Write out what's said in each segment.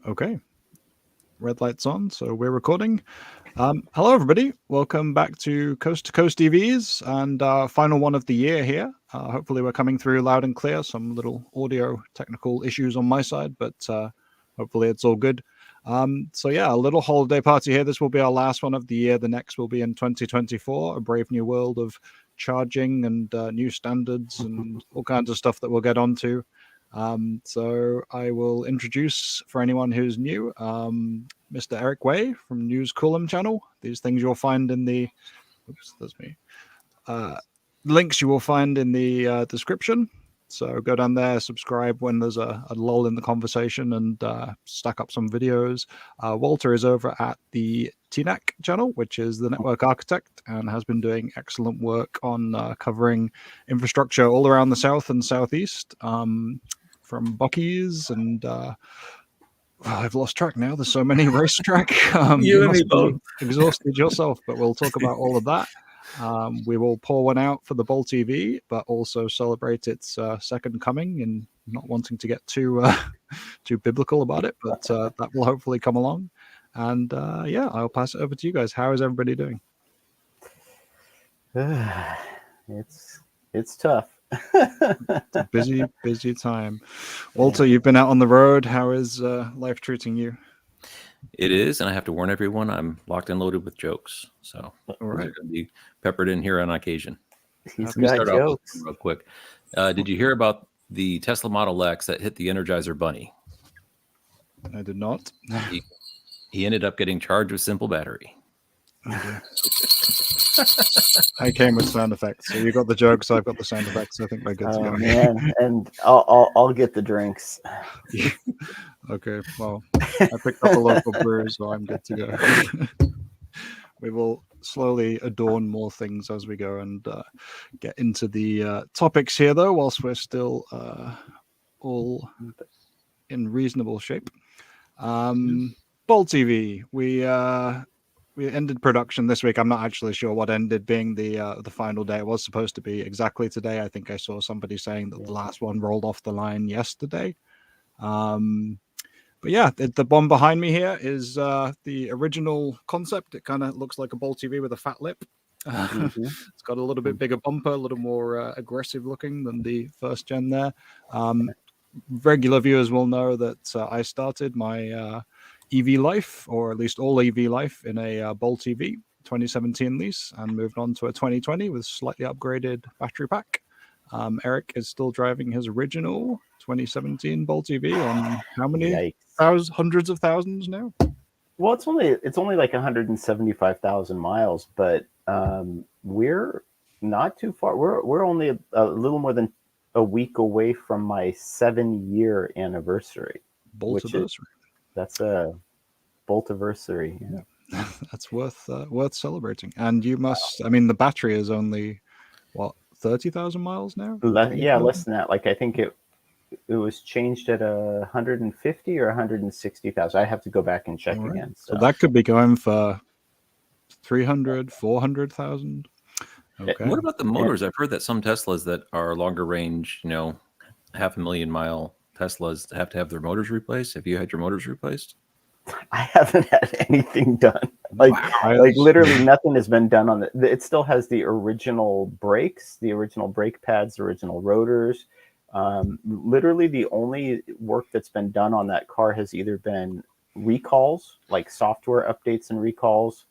Okay, red light's on, so we're recording. Hello, everybody. Welcome back to Coast-to-Coast EVs and final one of the year here. Hopefully we're coming through loud and clear. Some little audio technical issues on my side, but hopefully it's all good. So yeah, a little holiday party here. This will be our last one of the year. The next will be in 2024, a brave new world of charging and new standards and all kinds of stuff that we'll get onto. So I will introduce, for anyone who's new, Mr. Eric Way from News Coolum channel. These things you'll find in the oops, that's me. Links you will find in the description. So go down there, subscribe when there's a lull in the conversation, and stack up some videos. Walter is over at the tNAC channel, which is the network architect, and has been doing excellent work on covering infrastructure all around the south and southeast, from Bucky's and I've lost track now. There's so many racetrack. You and me both. Exhausted yourself, but we'll talk about all of that. We will pour one out for the BoltEV, but also celebrate its second coming, and not wanting to get too biblical about it, but that will hopefully come along. And yeah, I'll pass it over to you guys. How is everybody doing? It's tough. It's a busy time. Walter, you've been out on the road. How is life treating you? It is, and I have to warn everyone, I'm locked and loaded with jokes. So all right, going to be peppered in here on occasion. He's got jokes. Real quick. Did you hear about the Tesla Model X that hit the Energizer Bunny? I did not. He ended up getting charged with simple battery. Okay. I came with sound effects, so you got the jokes, I've got the sound effects. I think we're good to go. Man, and I'll get the drinks. Yeah. Okay, well, I picked up a local brewery, so I'm good to go. We will slowly adorn more things as we go and get into the topics here, though, whilst we're still all in reasonable shape. BoltEV, we ended production this week. I'm not actually sure what ended being the final day. It was supposed to be exactly today. I think I saw somebody saying that the last one rolled off the line yesterday. But yeah, the bomb behind me here is the original concept. It kind of looks like a BoltEV with a fat lip. It's got a little bit bigger bumper, a little more aggressive looking than the first gen there. Regular viewers will know that I started my EV life, or at least all EV life, in a BoltEV 2017 lease, and moved on to a 2020 with slightly upgraded battery pack. Eric is still driving his original 2017 BoltEV on how many hundreds of thousands now? Well, it's only like 175,000 miles, but we're not too far. We're only a little more than a week away from my 7-year anniversary. Boltiversary. That's a Boltiversary. Yeah. That's worth celebrating. And you must. I mean, the battery is only what, 30,000 miles now? Yeah, less than that. Like, I think it was changed at 150 or 160,000. I have to go back and check again. So that could be going for 300, 400,000. Okay. What about the motors? I've heard that some Teslas that are longer range, 500,000 mile Teslas have to have their motors replaced. Have you had your motors replaced? I haven't had anything done. Like literally nothing has been done on it. It still has the original brakes, the original brake pads, the original rotors. Literally the only work that's been done on that car has either been recalls, like software updates and recalls,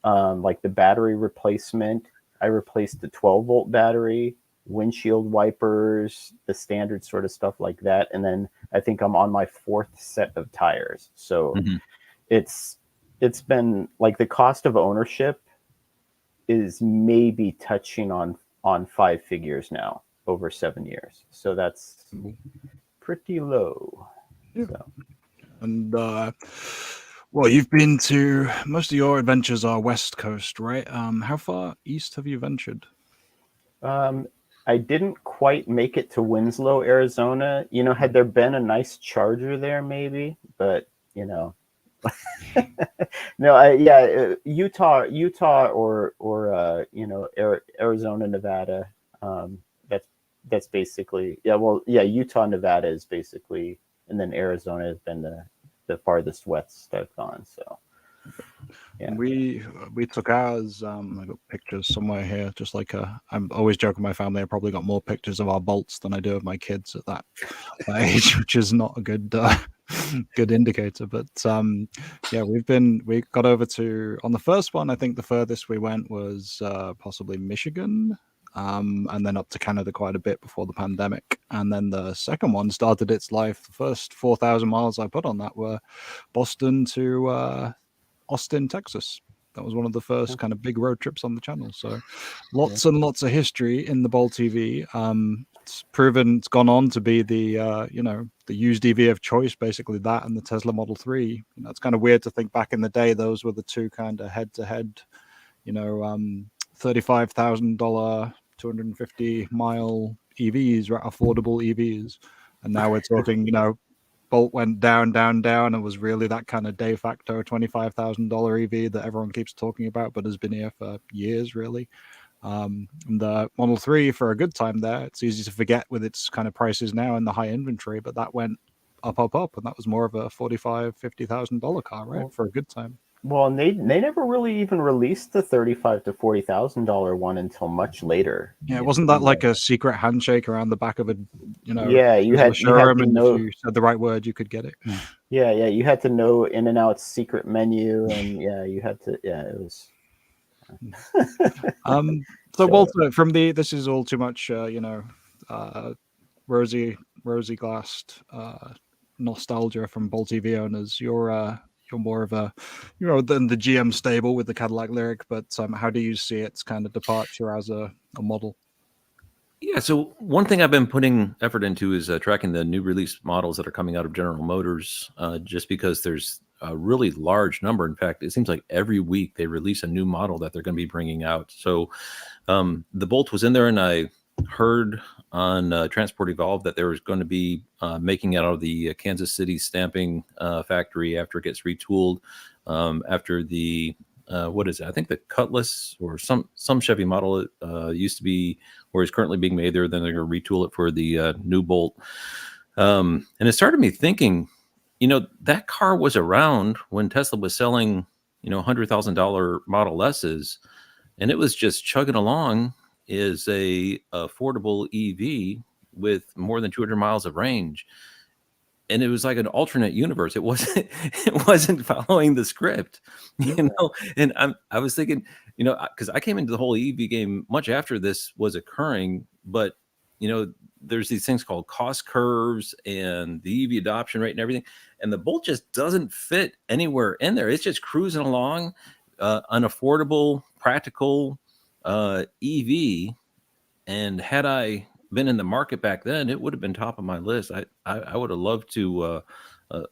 like the battery replacement. I replaced the 12-volt battery, windshield wipers, the standard sort of stuff like that. And then I think I'm on my 4th set of tires. So it's been like the cost of ownership is maybe touching on 5 figures now over 7 years. So that's pretty low. Yeah. So. And well, you've been to, most of your adventures are West Coast, right? How far east have you ventured? I didn't quite make it to Winslow, Arizona. Had there been a nice charger there, maybe, but no, Utah, or Arizona, Nevada. That's basically Utah, Nevada is basically, and then Arizona has been the farthest west I've gone. So yeah. We took ours. I got pictures somewhere here. Just like I'm always joking with my family. I probably got more pictures of our Bolts than I do of my kids at that age, which is not a good good indicator. But yeah, we got over to, on the first one, I think the furthest we went was possibly Michigan. And then up to Canada quite a bit before the pandemic. And then the second one started its life. The first 4,000 miles I put on that were Boston to Austin, Texas. That was one of the first kind of big road trips on the channel. So lots and lots of history in the BoltEV. It's gone on to be the the used EV of choice, basically that and the Tesla Model 3. It's kind of weird to think back in the day those were the two kind of head-to-head, $35,000 250-mile EVs, right? Affordable EVs. And now we're talking, Bolt went down and was really that kind of de facto $25,000 EV that everyone keeps talking about, but has been here for years, really. And the Model 3 for a good time there, it's easy to forget with its kind of prices now and the high inventory, but that went up, and that was more of a $45,000-$50,000 car, right? For a good time. Well, and they never really even released the $35,000 to $40,000 one until much later. Yeah, wasn't that like a secret handshake around the back of a, Yeah, you had showroom, to and know, if you said the right word, you could get it. Yeah, you had to know In-N-Out's secret menu, and you had to. Yeah, it was. So Walter, this is all too much, rosy glassed nostalgia from BoltEV owners. You're more of a, than the GM stable with the Cadillac Lyriq, but how do you see its kind of departure as a model? Yeah, so one thing I've been putting effort into is tracking the new release models that are coming out of General Motors, just because there's a really large number. In fact, it seems like every week they release a new model that they're going to be bringing out. So the Bolt was in there, and I heard on Transport Evolved that there was going to be making it out of the Kansas City stamping factory after it gets retooled, after the what is it? I think the Cutlass or some Chevy model used to be where it's currently being made there. Then they're going to retool it for the new Bolt. And it started me thinking, that car was around when Tesla was selling, $100,000 Model S's, and it was just chugging along as a affordable EV with more than 200 miles of range. And it was like an alternate universe. It wasn't following the script, And I was thinking, because I came into the whole EV game much after this was occurring, but there's these things called cost curves and the EV adoption rate and everything, and the Bolt just doesn't fit anywhere in there. It's just cruising along, an affordable, practical EV. And had I been in the market back then, it would have been top of my list. I would have loved to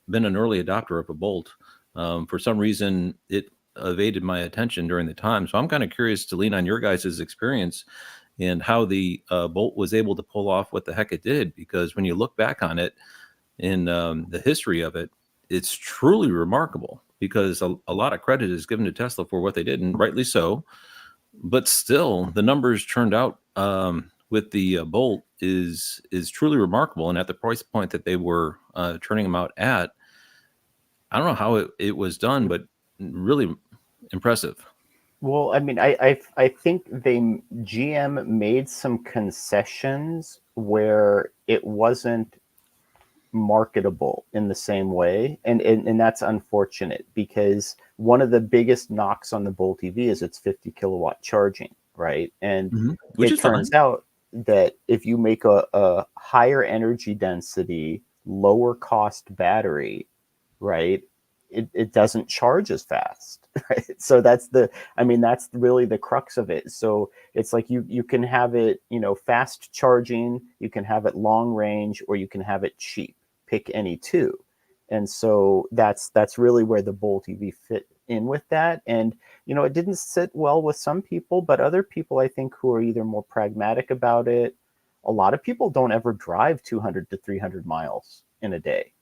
been an early adopter of a Bolt. For some reason, it evaded my attention during the time. So I'm kind of curious to lean on your guys' experience and how the Bolt was able to pull off what the heck it did. Because when you look back on it in the history of it, it's truly remarkable, because a lot of credit is given to Tesla for what they did, and rightly so. But still, the numbers turned out with the Bolt is truly remarkable. And at the price point that they were turning them out at, I don't know how it was done, but really impressive. Well, I mean, I think GM made some concessions where it wasn't marketable in the same way, and that's unfortunate, because one of the biggest knocks on the Bolt EV is its 50 kilowatt charging, right? And it turns out that if you make a higher energy density, lower cost battery, right, it doesn't charge as fast, right? So that's really the crux of it. So it's like you can have it, fast charging, you can have it long range, or you can have it cheap. Pick any two. And so that's really where the Bolt EV fit in with that. And it didn't sit well with some people, but other people, I think, who are either more pragmatic about it. A lot of people don't ever drive 200 to 300 miles in a day,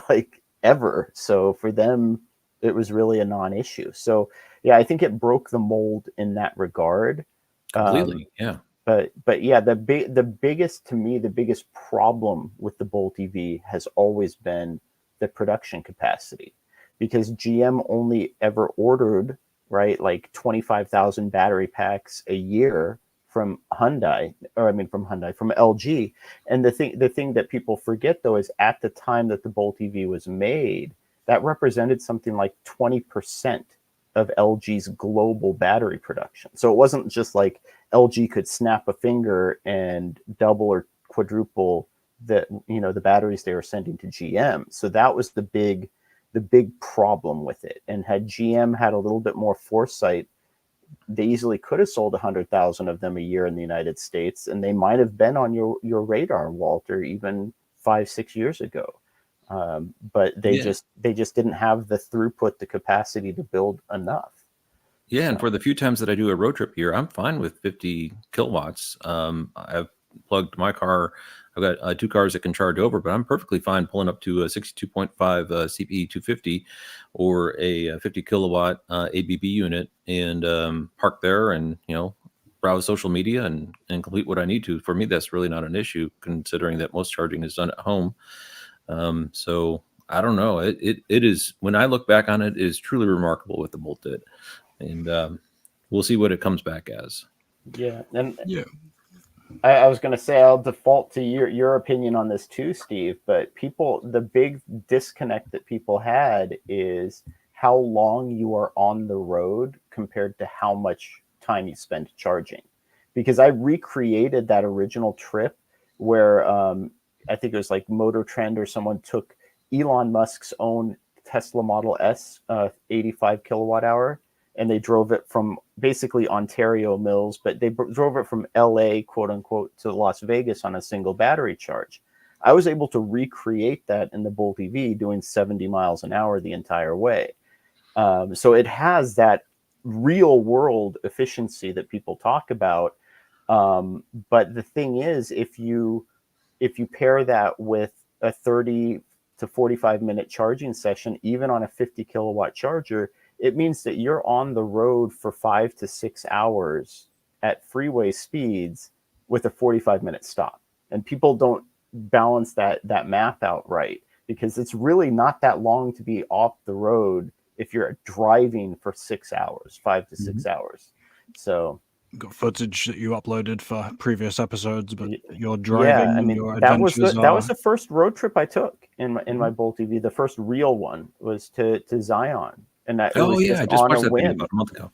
like ever. So for them, it was really a non-issue. So yeah, I think it broke the mold in that regard. Completely, yeah. But yeah, the biggest problem with the Bolt EV has always been the production capacity, because GM only ever ordered, right, like 25,000 battery packs a year from from LG. And the thing that people forget, though, is at the time that the BoltEV was made, that represented something like 20% of LG's global battery production. So it wasn't just like LG could snap a finger and double or quadruple the batteries they were sending to GM. So that was the big problem with it. And had GM had a little bit more foresight, they easily could have sold 100,000 of them a year in the United States, and they might have been on your radar, Walter, even 5-6 years ago. But they just didn't have the throughput, the capacity to build enough. Yeah, and for the few times that I do a road trip here, I'm fine with 50 kilowatts. I've plugged my car. I've got 2 cars that can charge over, but I'm perfectly fine pulling up to a 62.5 CPE 250 or a 50 kilowatt ABB unit and park there and, browse social media and complete what I need to. For me, that's really not an issue, considering that most charging is done at home. So I don't know. It is, when I look back on it, it is truly remarkable what the Bolt did. And we'll see what it comes back as. Yeah. And Yeah. I was going to say, I'll default to your opinion on this too, Steve, but the big disconnect that people had is how long you are on the road compared to how much time you spend charging. Because I recreated that original trip where I think it was like Motor Trend or someone took Elon Musk's own Tesla Model S 85 kilowatt hour, and they drove it from basically Ontario Mills, but they drove it from LA, quote unquote, to Las Vegas on a single battery charge. I was able to recreate that in the BoltEV doing 70 miles an hour the entire way. So it has that real world efficiency that people talk about. But the thing is, if you pair that with a 30 to 45 minute charging session, even on a 50 kilowatt charger, it means that you're on the road for 5 to 6 hours at freeway speeds with a 45-minute stop. And people don't balance that math out right, because it's really not that long to be off the road if you're driving for 6 hours, 5 to 6 hours. So got footage that you uploaded for previous episodes, but you're driving. Yeah, I mean, your that was adventures the first road trip I took in my BoltEV. The first real one was to Zion. And I just watched that video about a month ago.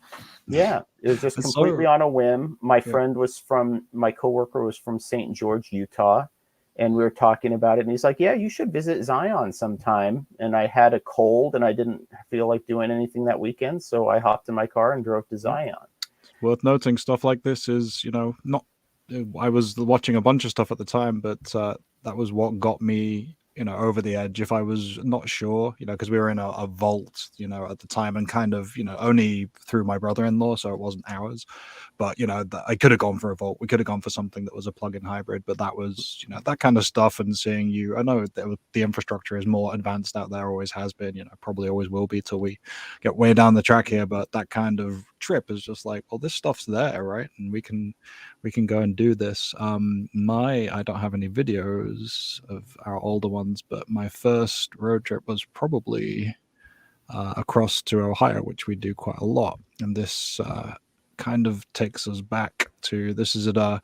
Yeah, it was just completely on a whim. My coworker was from St. George, Utah, and we were talking about it. And he's like, "Yeah, you should visit Zion sometime." And I had a cold, and I didn't feel like doing anything that weekend, so I hopped in my car and drove to Zion. Worth noting, stuff like this is, not. I was watching a bunch of stuff at the time, but that was what got me, over the edge. If I was not sure, because we were in a vault, at the time, and kind of, only through my brother-in-law, so it wasn't ours. But I could have gone for a vault. We could have gone for something that was a plug-in hybrid. But that was, that kind of stuff. And seeing I know that the infrastructure is more advanced out there, always has been. Probably always will be till we get way down the track here. But that kind of trip is just like, well, this stuff's there, right? And we can go and do this. I don't have any videos of our older ones, but my first road trip was probably across to Ohio, which we do quite a lot. And this kind of takes us back to, this is at a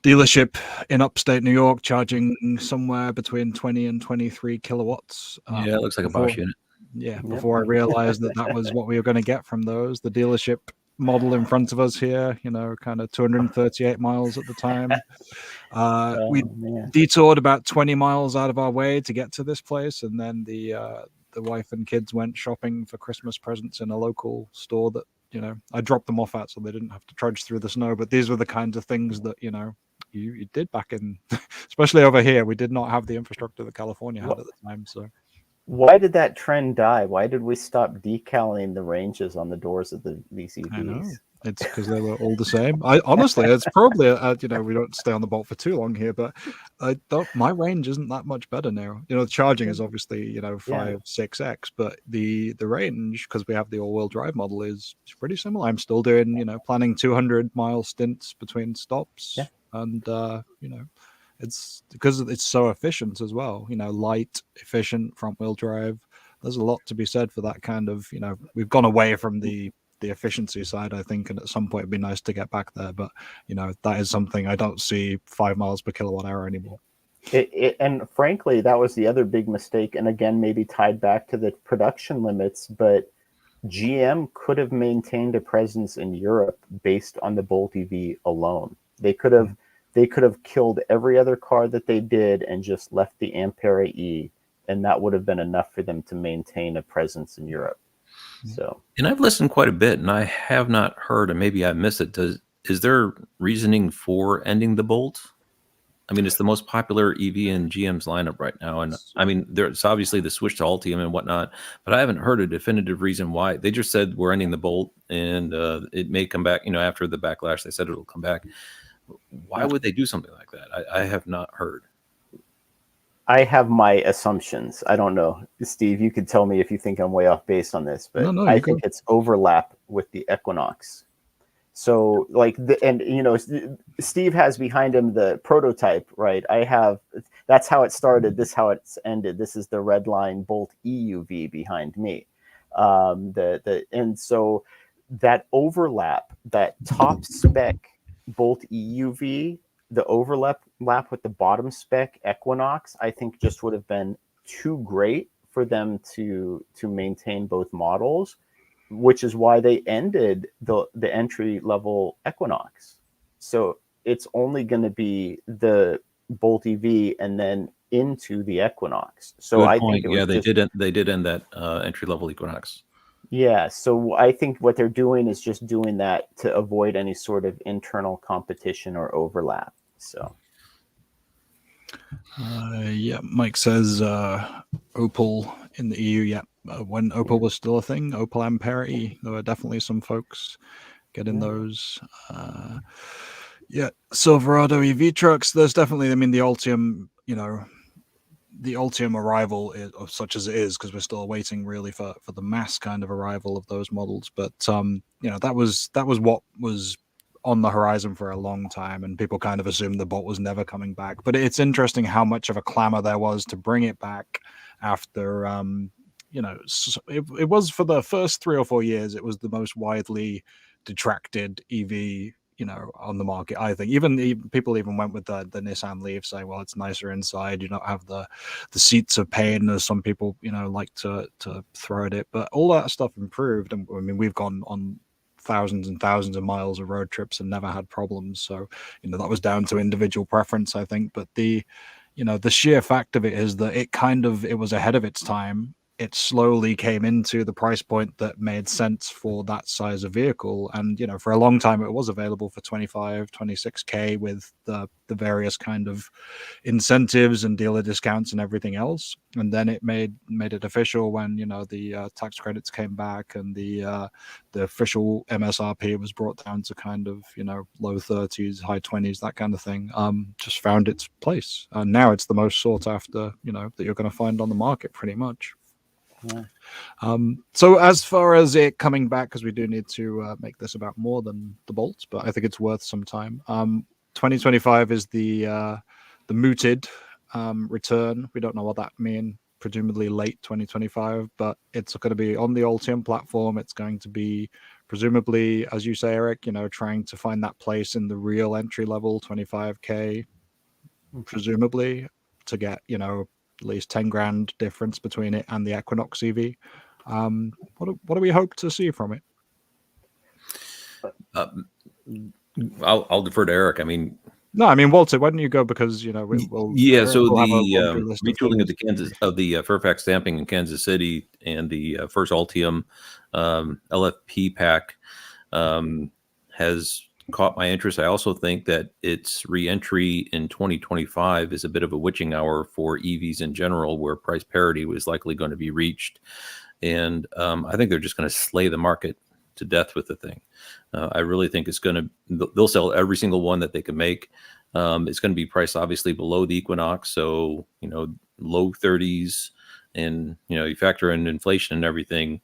dealership in upstate New York, charging somewhere between 20 and 23 kilowatts. Yeah, it looks like a Bosch unit. Yeah, before I realized that was what we were going to get from those. The dealership model in front of us here, kind of 238 miles at the time. We detoured about 20 miles out of our way to get to this place, and then the wife and kids went shopping for Christmas presents in a local store that, I dropped them off at so they didn't have to trudge through the snow. But these were the kinds of things that, you did back in, especially over here. We did not have the infrastructure that California had at the time. So why did that trend die? Why did we stop decaling the ranges on the doors of these EVs? I know. It's because they were all the same. Honestly, it's probably we don't stay on the Bolt for too long here, but my range isn't that much better now. The charging is obviously 5-6x, but the range, because we have the all-wheel drive model, is pretty similar. I'm still doing planning 200-mile stints between stops, and it's because it's so efficient as well. You know, light, efficient, front wheel drive. There's a lot to be said for that kind of. You know, we've gone away from the efficiency side, I think, and at some point it'd be nice to get back there. But you know, that is something I don't see 5 miles per kilowatt hour anymore. And frankly, that was the other big mistake. And again, maybe tied back to the production limits, but GM could have maintained a presence in Europe based on the BoltEV alone. They could have killed every other car that they did and just left the Ampere E, and that would have been enough for them to maintain a presence in Europe. So, and I've listened quite a bit, and I have not heard, and maybe I missed it. Is there reasoning for ending the Bolt? I mean, it's the most popular EV in GM's lineup right now. And I mean, there's obviously the switch to Ultium and whatnot, but I haven't heard a definitive reason why. They just said we're ending the Bolt, and it may come back, you know, after the backlash, they said it'll come back. Why would they do something like that? I have not heard. I have my assumptions. I don't know. Steve, you could tell me if you think I'm way off base on this, but No, I think it's overlap with the Equinox. So like, and you know, Steve has behind him the prototype, right? That's how it started. This how it's ended. This is the red line Bolt EUV behind me. And so that overlap, that top spec Bolt EUV, the overlap with the bottom spec Equinox, I think just would have been too great for them to maintain both models, which is why they ended the entry level Equinox. So it's only going to be the Bolt EV and then into the Equinox. So Good I point. think They did end that entry level Equinox. Yeah, so I think what they're doing is just doing that to avoid any sort of internal competition or overlap. So yeah, Mike says Opel in the EU. Yeah, when Opel was still a thing, Opel Ampere E, there were definitely some folks getting those. Yeah, Silverado EV trucks. There's definitely, I mean, the Ultium, you know, the Ultium arrival is, such as it is, because we're still waiting really for the mass kind of arrival of those models. But you know, that was what was on the horizon for a long time, and people kind of assumed the Bolt was never coming back. But it's interesting how much of a clamor there was to bring it back after you know, it was for the first 3 or 4 years, it was the most widely detracted EV, you know, on the market. I think even people even went with the Nissan Leaf, saying, well, it's nicer inside, you don't have the seats of pain, as some people, you know, like to throw at it. But all that stuff improved, and I mean, we've gone on thousands and thousands of miles of road trips and never had problems. So, you know, that was down to individual preference, I think. But the, you know, the sheer fact of it is that it was ahead of its time. It slowly came into the price point that made sense for that size of vehicle. And, you know, for a long time, it was available for 25, 26K with the various kind of incentives and dealer discounts and everything else. And then it made it official when, you know, the tax credits came back and the official MSRP was brought down to kind of, you know, low 30s, high 20s, that kind of thing. Just found its place. And now it's the most sought after, you know, that you're going to find on the market pretty much. yeah. So as far as it coming back, because we do need to make this about more than the Bolts, but I think it's worth some time. 2025 is the mooted return. We don't know what that means. Presumably late 2025, but it's going to be on the Ultium platform. It's going to be presumably, as you say, Eric, you know, trying to find that place in the real entry level 25K, presumably, to get, you know, at least 10 grand difference between it and the Equinox EV. What do we hope to see from it? I'll defer to Eric. I mean, no, I mean, Walter, why don't you go? Because, you know, so we'll the retooling of the Fairfax stamping in Kansas City and the first Ultium LFP pack has caught my interest. I also think that its re-entry in 2025 is a bit of a witching hour for EVs in general, where price parity was likely going to be reached. And I think they're just going to slay the market to death with the thing. I really think they'll sell every single one that they can make. It's going to be priced obviously below the Equinox. So, you know, low 30s, and, you know, you factor in inflation and everything.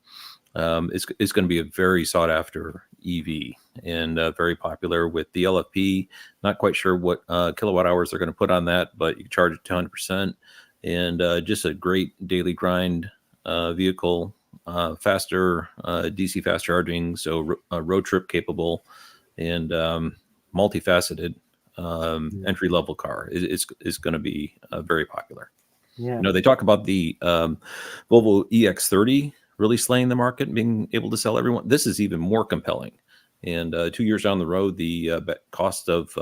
It's going to be a very sought after EV. and very popular with the LFP. Not quite sure what kilowatt hours they're going to put on that, but you can charge it to 100%. And just a great daily grind vehicle, faster DC fast charging, so road trip capable, and multifaceted entry level car. It's going to be very popular. Yeah. You know, they talk about the Volvo EX30 really slaying the market and being able to sell everyone. This is even more compelling. And 2 years down the road, the cost of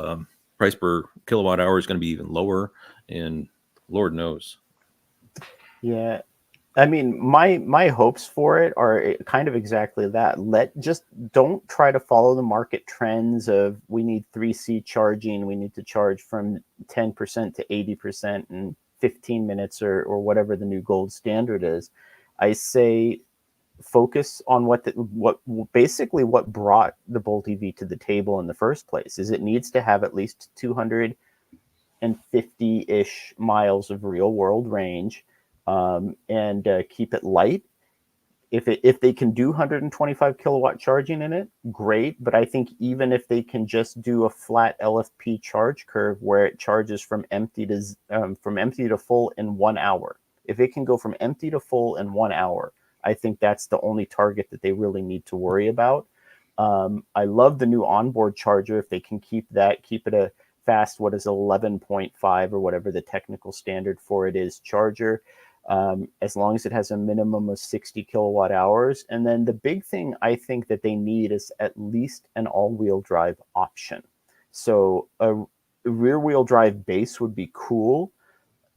price per kilowatt hour is going to be even lower. And Lord knows. Yeah. I mean, my hopes for it are kind of exactly that. Just don't try to follow the market trends of we need 3C charging. We need to charge from 10% to 80% in 15 minutes or whatever the new gold standard is. I say focus on what basically what brought the BoltEV to the table in the first place. Is it needs to have at least 250-ish miles of real world range, and keep it light. If they can do 125 kilowatt charging in it, great. But I think even if they can just do a flat LFP charge curve where it charges from empty to full in 1 hour, if it can go from empty to full in 1 hour, I think that's the only target that they really need to worry about. I love the new onboard charger. If they can keep it a fast, what is 11.5 or whatever the technical standard for it is, charger, as long as it has a minimum of 60 kilowatt hours. And then the big thing I think that they need is at least an all-wheel drive option. So a rear-wheel drive base would be cool.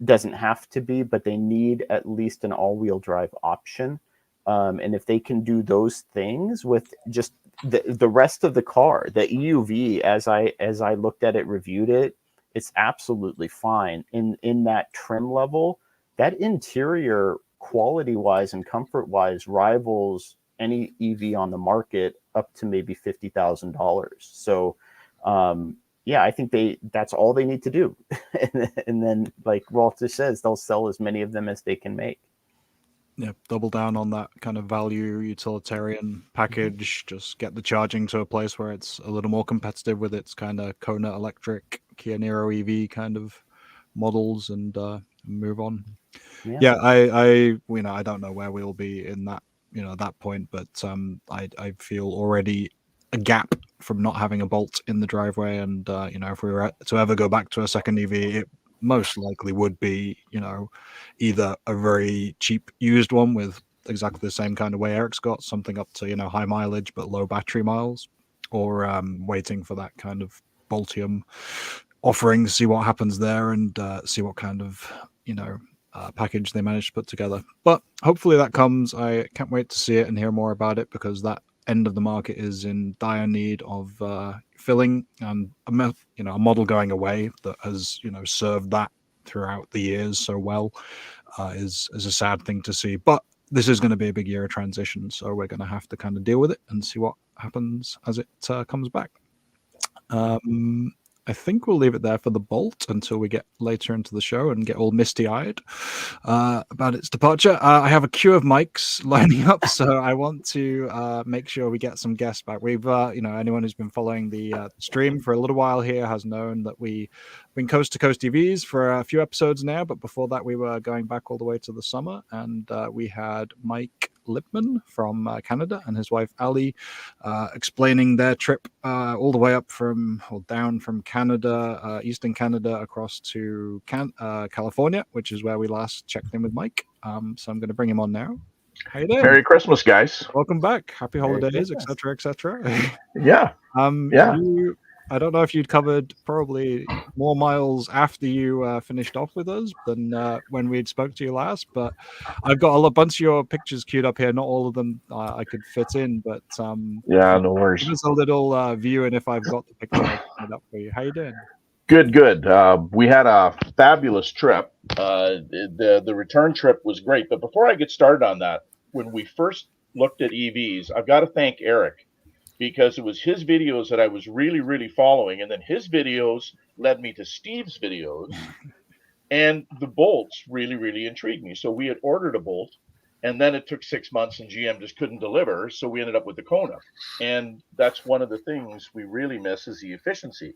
Doesn't have to be, but they need at least an all-wheel drive option. And if they can do those things with just the rest of the car, the EUV, as I looked at it, reviewed it, it's absolutely fine in that trim level. That interior, quality-wise and comfort-wise, rivals any EV on the market up to maybe $50,000. So, yeah, I think that's all they need to do. And then, like Walter says, they'll sell as many of them as they can make. Yeah, double down on that kind of value utilitarian package. Just get the charging to a place where it's a little more competitive with its kind of Kona electric, Kia Niro EV kind of models, and move on. Yeah, I I don't know where we'll be in that that point, but I feel already a gap from not having a Bolt in the driveway, and if we were to ever go back to a second EV, it most likely would be either a very cheap used one with exactly the same kind of way Eric's got, something up to high mileage but low battery miles, or waiting for that kind of Boltium offering, see what happens there, and see what kind of package they managed to put together. But hopefully that comes. I can't wait to see it and hear more about it, because that end of the market is in dire need of filling, and a model going away that has served that throughout the years so well is a sad thing to see. But this is going to be a big year of transition, so we're going to have to kind of deal with it and see what happens as it comes back. I think we'll leave it there for the Bolt until we get later into the show and get all misty-eyed about its departure. I have a queue of mics lining up, so I want to make sure we get some guests back. We've, anyone who's been following the stream for a little while here has known that we've been Coast-to-Coast EVs for a few episodes now, but before that we were going back all the way to the summer, and we had Mike Lipman from Canada and his wife Ali explaining their trip all the way up down from Canada, eastern Canada, across to California, which is where we last checked in with Mike. So I'm going to bring him on now. How you doing? Merry Christmas, guys. Welcome back. Happy holidays, etc., etc. Yeah. Yeah. I don't know if you'd covered probably more miles after you finished off with us than when we'd spoke to you last, but I've got a bunch of your pictures queued up here. Not all of them I could fit in, but yeah, no worries. Give us a little view, and if I've got the picture, I'll put it up for you. How you doing? Good. We had a fabulous trip. The return trip was great, but before I get started on that, when we first looked at EVs, I've got to thank Eric, because it was his videos that I was really, really following. And then his videos led me to Steve's videos. And the Bolts really, really intrigued me. So we had ordered a Bolt. And then it took 6 months and GM just couldn't deliver. So we ended up with the Kona. And that's one of the things we really miss is the efficiency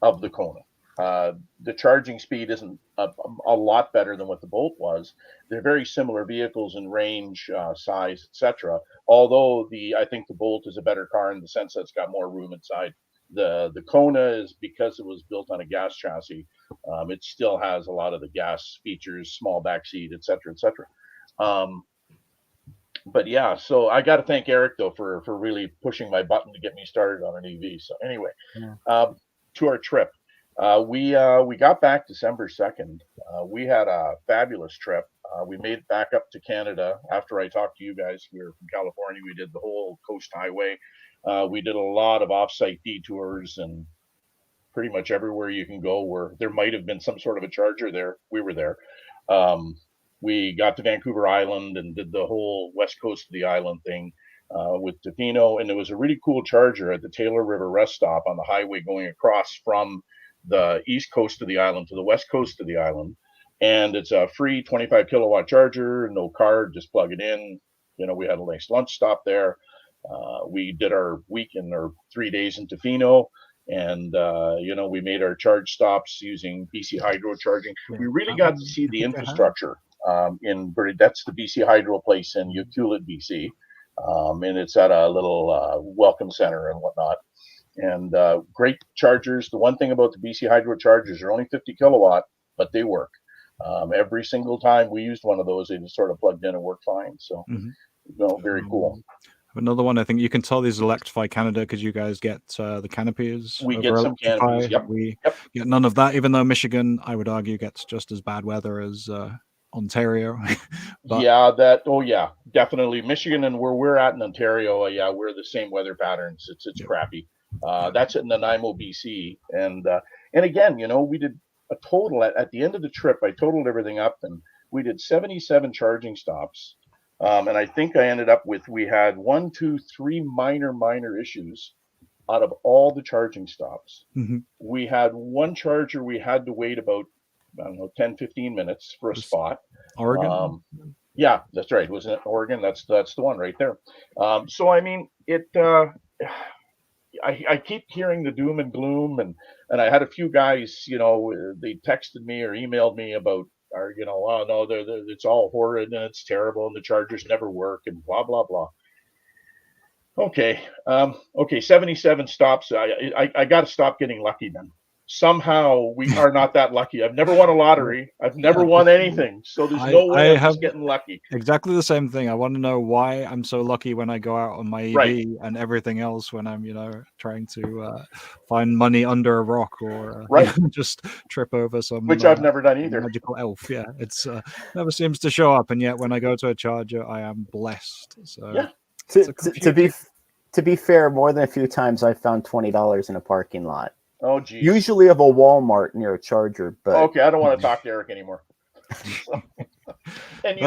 of the Kona. The charging speed isn't a lot better than what the Bolt was. They're very similar vehicles in range, size, etc. Although I think the Bolt is a better car in the sense that it's got more room inside. The Kona is, because it was built on a gas chassis, it still has a lot of the gas features, small backseat, etc., etc. But yeah, so I got to thank Eric though for really pushing my button to get me started on an EV. So anyway, to our trip. We got back December 2nd. We had a fabulous trip. We made it back up to Canada after I talked to you guys. We were from California. We did the whole Coast Highway. We did a lot of off-site detours and pretty much everywhere you can go where there might have been some sort of a charger there. We were there. We got to Vancouver Island and did the whole west coast of the island thing with Tofino. And there was a really cool charger at the Taylor River rest stop on the highway going across from the east coast of the island to the west coast of the island. And it's a free 25 kilowatt charger, no card, just plug it in. We had a nice lunch stop there. We did our week in our 3 days in Tofino. And, we made our charge stops using BC Hydro charging. We really got to see the infrastructure that's the BC Hydro place in Ucluelet, BC. And it's at a little welcome center and whatnot. And great chargers. The one thing about the BC Hydro chargers, they're only 50 kilowatt, but they work. Every single time we used one of those, they just sort of plugged in and worked fine. So, very cool. Another one, I think you can tell these Electrify Canada because you guys get the canopies. We get some canopies. Yep. We get none of that, even though Michigan, I would argue, gets just as bad weather as Ontario. Definitely. Michigan and where we're at in Ontario, we're the same weather patterns. It's crappy. That's in Nanaimo, BC. And again, we did a total at the end of the trip. I totaled everything up and we did 77 charging stops. And I think I ended up with, we had 1, 2, 3 minor issues out of all the charging stops. Mm-hmm. We had one charger we had to wait about, 10, 15 minutes for a spot. Oregon? Yeah, that's right. Wasn't it Oregon? That's the one right there. So, I mean, I keep hearing the doom and gloom, and I had a few guys, they texted me or emailed me about, oh no, it's all horrid and it's terrible and the chargers never work and blah blah blah. Okay, 77 stops. I got to stop getting lucky then. Somehow we are not that lucky. I've never won a lottery. I've never won anything. So there's no way I'm just getting lucky. Exactly the same thing. I want to know why I'm so lucky when I go out on my EV and everything else when I'm, trying to find money under a rock or just trip over some. Which I've never done either. Magical elf. Yeah, it's never seems to show up. And yet when I go to a charger, I am blessed. So yeah. To be fair, more than a few times I've found $20 in a parking lot. Oh, geez. Usually of a Walmart near a charger, but okay, I don't want to talk to Eric anymore. And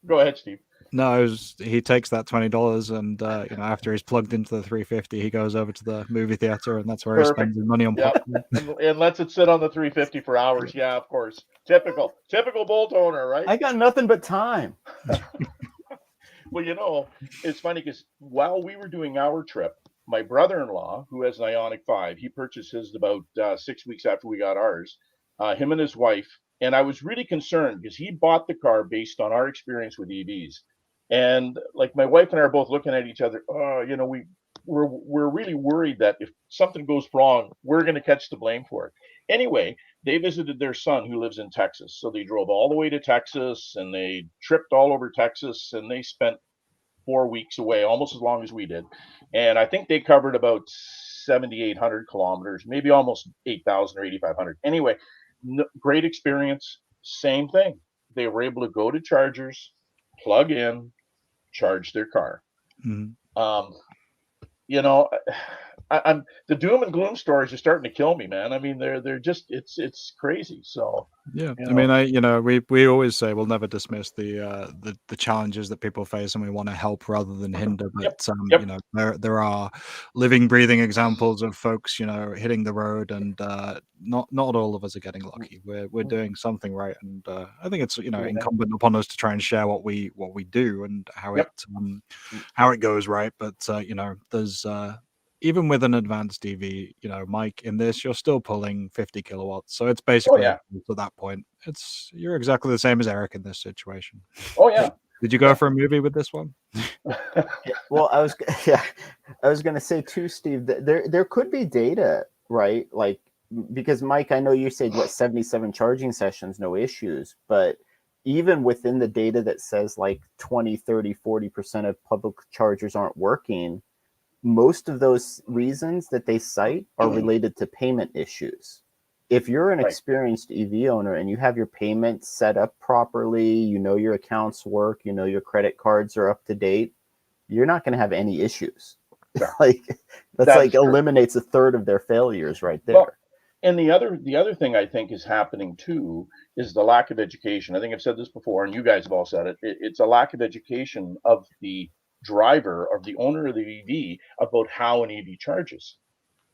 go ahead, Steve. No, he takes that $20 and after he's plugged into the 350, he goes over to the movie theater and that's where he spends his money on popcorn. and lets it sit on the 350 for hours. Yeah, of course. Typical Bolt owner, right? I got nothing but time. Well, it's funny because while we were doing our trip, my brother-in-law, who has an Ioniq 5, he purchased his about 6 weeks after we got ours, him and his wife. And I was really concerned because he bought the car based on our experience with EVs. And like my wife and I are both looking at each other, we're really worried that if something goes wrong, we're going to catch the blame for it. Anyway, they visited their son who lives in Texas. So they drove all the way to Texas and they tripped all over Texas and they spent 4 weeks away, almost as long as we did. And I think they covered about 7,800 kilometers, maybe almost 8,000 or 8,500. Anyway, great experience. Same thing. They were able to go to chargers, plug in, charge their car. Mm-hmm. I'm the doom and gloom stories are starting to kill me, man. I mean, they're just it's crazy. So Yeah, you I mean, know, we always say we'll never dismiss the challenges that people face, and we want to help rather than hinder. yep, But yep. there are living, breathing examples of folks, hitting the road, and not all of us are getting lucky. We're doing something right, and I think it's incumbent upon us to try and share what we do and Yep. how it goes right. But there's even with an advanced EV, Mike, in this, you're still pulling 50 kilowatts. So it's Oh basically yeah. to that point. You're exactly the same as Eric in this situation. Oh yeah. Did you go for a movie with this one? Well, I was going to say too, Steve, that there could be data, right? Like, because Mike, I know you said 77 charging sessions, no issues, but even within the data that says like 20, 30, 40% of public chargers aren't working, most of those reasons that they cite are related to payment issues. If you're an experienced EV owner and you have your payments set up properly, your accounts work, your credit cards are up to date, you're not going to have any issues. Yeah. That's eliminates a third of their failures right there. Well, and the other thing I think is happening too is the lack of education. I think I've said this before, and you guys have all said it. It's a lack of education of the driver, of the owner of the EV, about how an EV charges.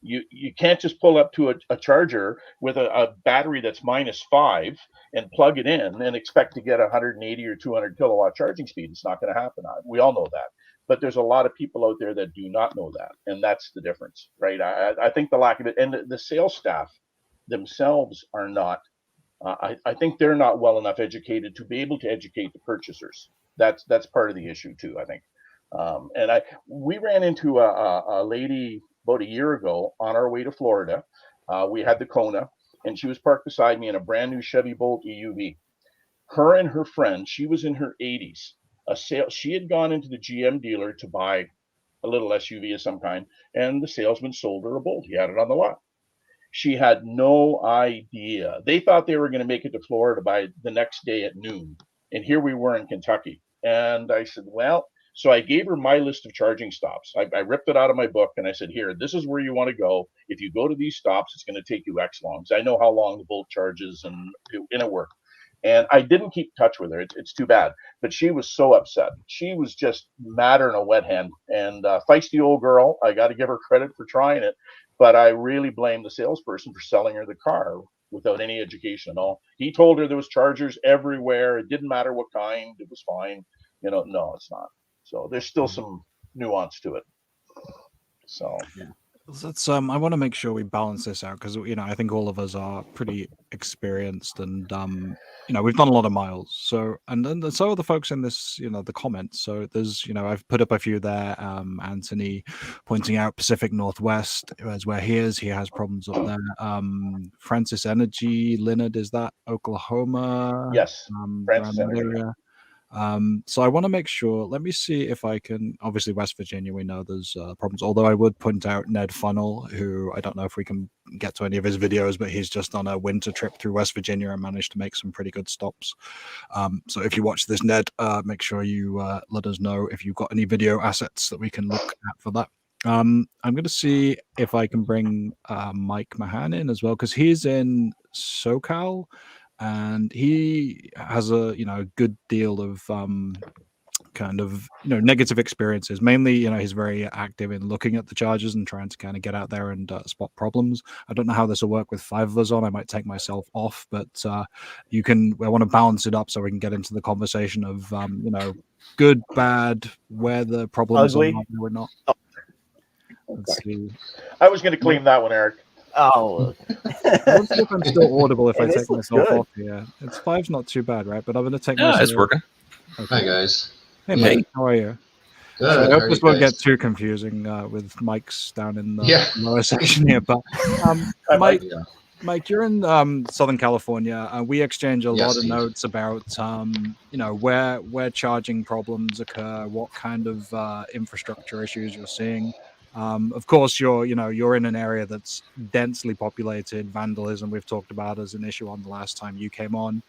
You can't just pull up to a charger with a battery that's -5 and plug it in and expect to get 180 or 200 kilowatt charging speed. It's not going to happen. We all know that. But there's a lot of people out there that do not know that. And that's the difference, right? I think the lack of it, and the sales staff themselves are not, I think they're not well enough educated to be able to educate the purchasers. That's part of the issue too, I think. And we ran into a lady about a year ago on our way to Florida. We had the Kona, and she was parked beside me in a brand new Chevy Bolt EUV. Her and her friend, she was in her 80s. She had gone into the GM dealer to buy a little SUV of some kind, and the salesman sold her a Bolt. He had it on the lot. She had no idea. They thought they were going to make it to Florida by the next day at noon, and here we were in Kentucky. And I said, well, so I gave her my list of charging stops. I ripped it out of my book and I said, here, this is where you want to go. If you go to these stops, it's going to take you X long. I know how long the Bolt charges, and it worked. And I didn't keep touch with her. It's too bad. But she was so upset. She was just madder than a wet hen. And feisty old girl. I got to give her credit for trying it. But I really blame the salesperson for selling her the car without any education at all. He told her there was chargers everywhere. It didn't matter what kind. It was fine. No, it's not. So there's still some nuance to it. So yeah. That's I want to make sure we balance this out, because I think all of us are pretty experienced, and we've done a lot of miles. So and so are the folks in this, the comments. So there's I've put up a few there. Anthony pointing out Pacific Northwest is where he is. He has problems up there. Francis Energy, Leonard, is that Oklahoma? Yes, Francis Energy. Area. So I want to make sure, let me see if I can, obviously West Virginia, we know there's problems, although I would point out Ned Funnel, who I don't know if we can get to any of his videos, but he's just on a winter trip through West Virginia and managed to make some pretty good stops. So if you watch this, Ned, make sure you let us know if you've got any video assets that we can look at for that. I'm going to see if I can bring Mike Mahan in as well, because he's in SoCal. And he has a good deal of kind of negative experiences. Mainly, he's very active in looking at the chargers and trying to kind of get out there and spot problems. I don't know how this will work with 5 of us on. I might take myself off, but I want to balance it up so we can get into the conversation of good, bad, where the problems Ugly. are, we're not. Let's see. I was going to claim that one, Eric. Oh, let's see if I'm still audible if I take myself good. off here. It's 5's not too bad, right? But I'm going to take Yeah, myself. it's working. Okay. Hi guys. Hey, Mike, how are you? Good. So I How hope are this you won't guys? get too confusing with Mike's down in the lower section here. But Mike, you're in Southern California. We exchange a lot of notes about where charging problems occur, what kind of infrastructure issues you're seeing. Of course, you're in an area that's densely populated. Vandalism we've talked about as an issue on the last time you came on.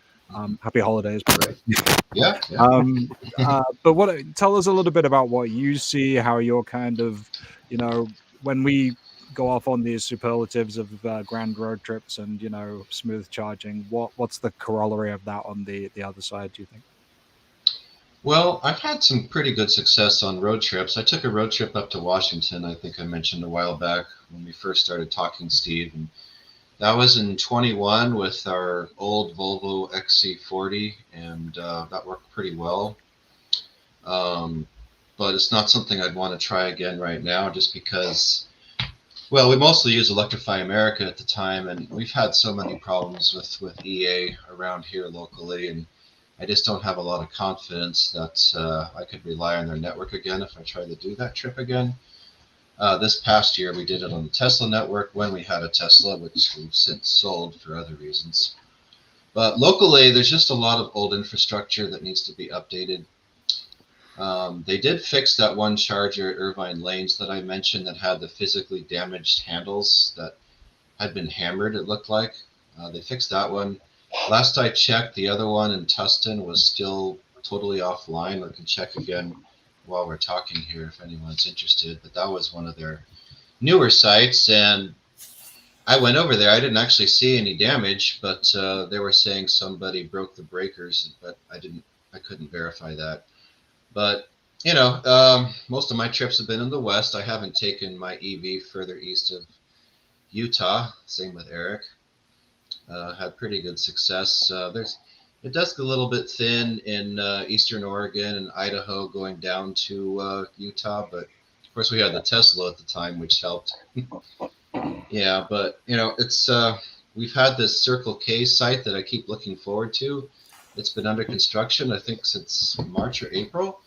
Happy holidays. Yeah. But tell us a little bit about what you see, how you're kind of, when we go off on these superlatives of grand road trips and smooth charging. What's the corollary of that on the other side, do you think? Well, I've had some pretty good success on road trips. I took a road trip up to Washington, I think I mentioned a while back when we first started talking, Steve. And that was in 21 with our old Volvo XC40, and that worked pretty well. But it's not something I'd want to try again right now, just because, well, we mostly used Electrify America at the time, and we've had so many problems with EA around here locally, and I just don't have a lot of confidence that I could rely on their network again if I try to do that trip again. This past year, we did it on the Tesla network when we had a Tesla, which we've since sold for other reasons. But locally, there's just a lot of old infrastructure that needs to be updated. They did fix that one charger at Irvine Lanes that I mentioned that had the physically damaged handles that had been hammered, it looked like. They fixed that one. Last I checked, the other one in Tustin was still totally offline. I can check again while we're talking here if anyone's interested. But that was one of their newer sites, and I went over there. I didn't actually see any damage, but they were saying somebody broke the breakers, but I couldn't verify that. But most of my trips have been in the West. I haven't taken my EV further east of Utah. Same with Eric. Had pretty good success. It does get a little bit thin in eastern Oregon and Idaho going down to Utah, but of course we had the Tesla at the time, which helped. Yeah, but it's we've had this Circle K site that I keep looking forward to. It's been under construction, I think, since March or April,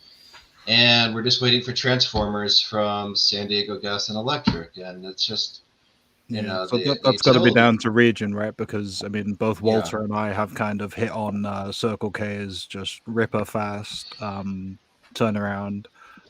and we're just waiting for transformers from San Diego Gas and Electric, and it's just. So that's got to be down to region, right? Because I mean, both Walter and I have kind of hit on Circle K's just ripper fast turnaround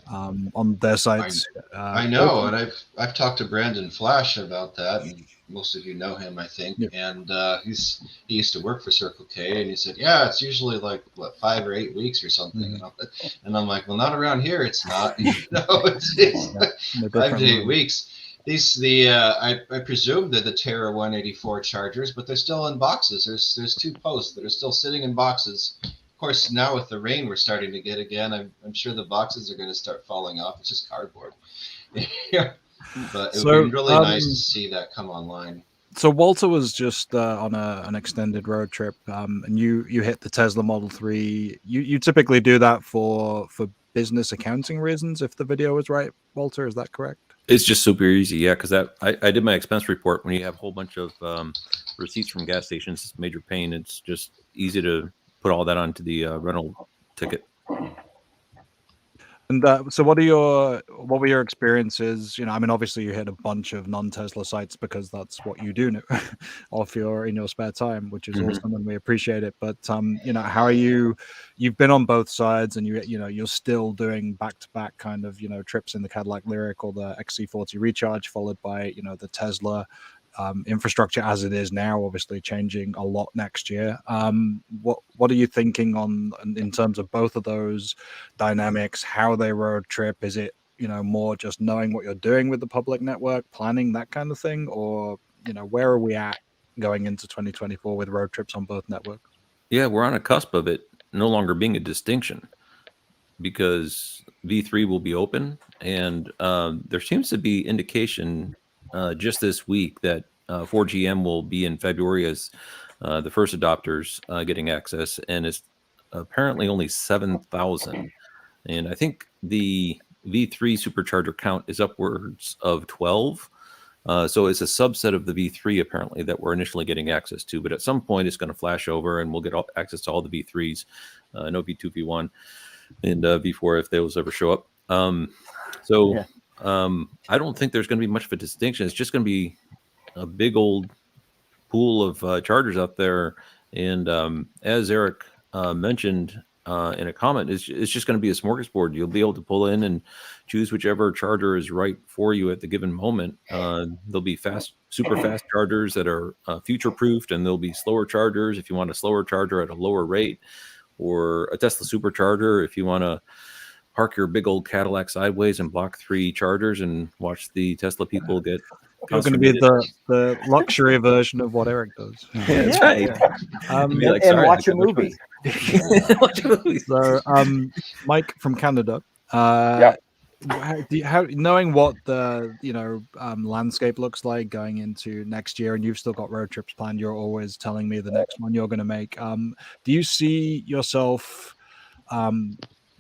on their sites. I know, and I've talked to Brandon Flash about that, and most of you know him, I think. Yep. And he used to work for Circle K, and he said, "Yeah, it's usually like 5 or 8 weeks or something." Mm-hmm. And I'm like, "Well, not around here. It's not. It's 5 to 8 weeks." I presume they're the Terra 184 chargers, but they're still in boxes. There's 2 posts that are still sitting in boxes. Of course, now with the rain we're starting to get again, I'm sure the boxes are going to start falling off. It's just cardboard. But it would be really nice to see that come online. So Walter was just on an extended road trip, and you hit the Tesla Model 3. You typically do that for business accounting reasons, if the video is right, Walter. Is that correct? It's just super easy, yeah, because I did my expense report. When you have a whole bunch of receipts from gas stations, it's a major pain. It's just easy to put all that onto the rental ticket. And so what were your experiences? I mean, obviously you hit a bunch of non-Tesla sites because that's what you do in your spare time, which is awesome, and we appreciate it. But how are you've been on both sides, and you're still doing back-to-back kind of trips in the Cadillac Lyriq or the XC40 Recharge, followed by the Tesla infrastructure as it is now, obviously changing a lot next year. What are you thinking in terms of both of those dynamics, how they road trip? Is it more just knowing what you're doing with the public network, planning, that kind of thing, or where are we at going into 2024 with road trips on both networks? Yeah, we're on a cusp of it no longer being a distinction, because V3 will be open, and there seems to be indication just this week that 4GM will be in February as the first adopters getting access, and it's apparently only 7,000. And I think the V3 supercharger count is upwards of 12. So it's a subset of the V3 apparently that we're initially getting access to, but at some point it's going to flash over and we'll get access to all the V3s, no V2, V1, and V4 if those ever show up. I don't think there's going to be much of a distinction. It's just going to be a big old pool of chargers out there. And as Eric mentioned in a comment, it's just going to be a smorgasbord. You'll be able to pull in and choose whichever charger is right for you at the given moment. There'll be super fast chargers that are future-proofed, and there'll be slower chargers if you want a slower charger at a lower rate, or a Tesla supercharger if you want to park your big old Cadillac sideways and block 3 chargers and watch the Tesla people get You're going to be the luxury version of what Eric does. Yeah, that's right. And, Sorry, watch a movie. Watch a movie. So, Mike from Canada, Yeah. knowing what the landscape looks like going into next year, and you've still got road trips planned, you're always telling me the next one you're going to make. Do you see yourself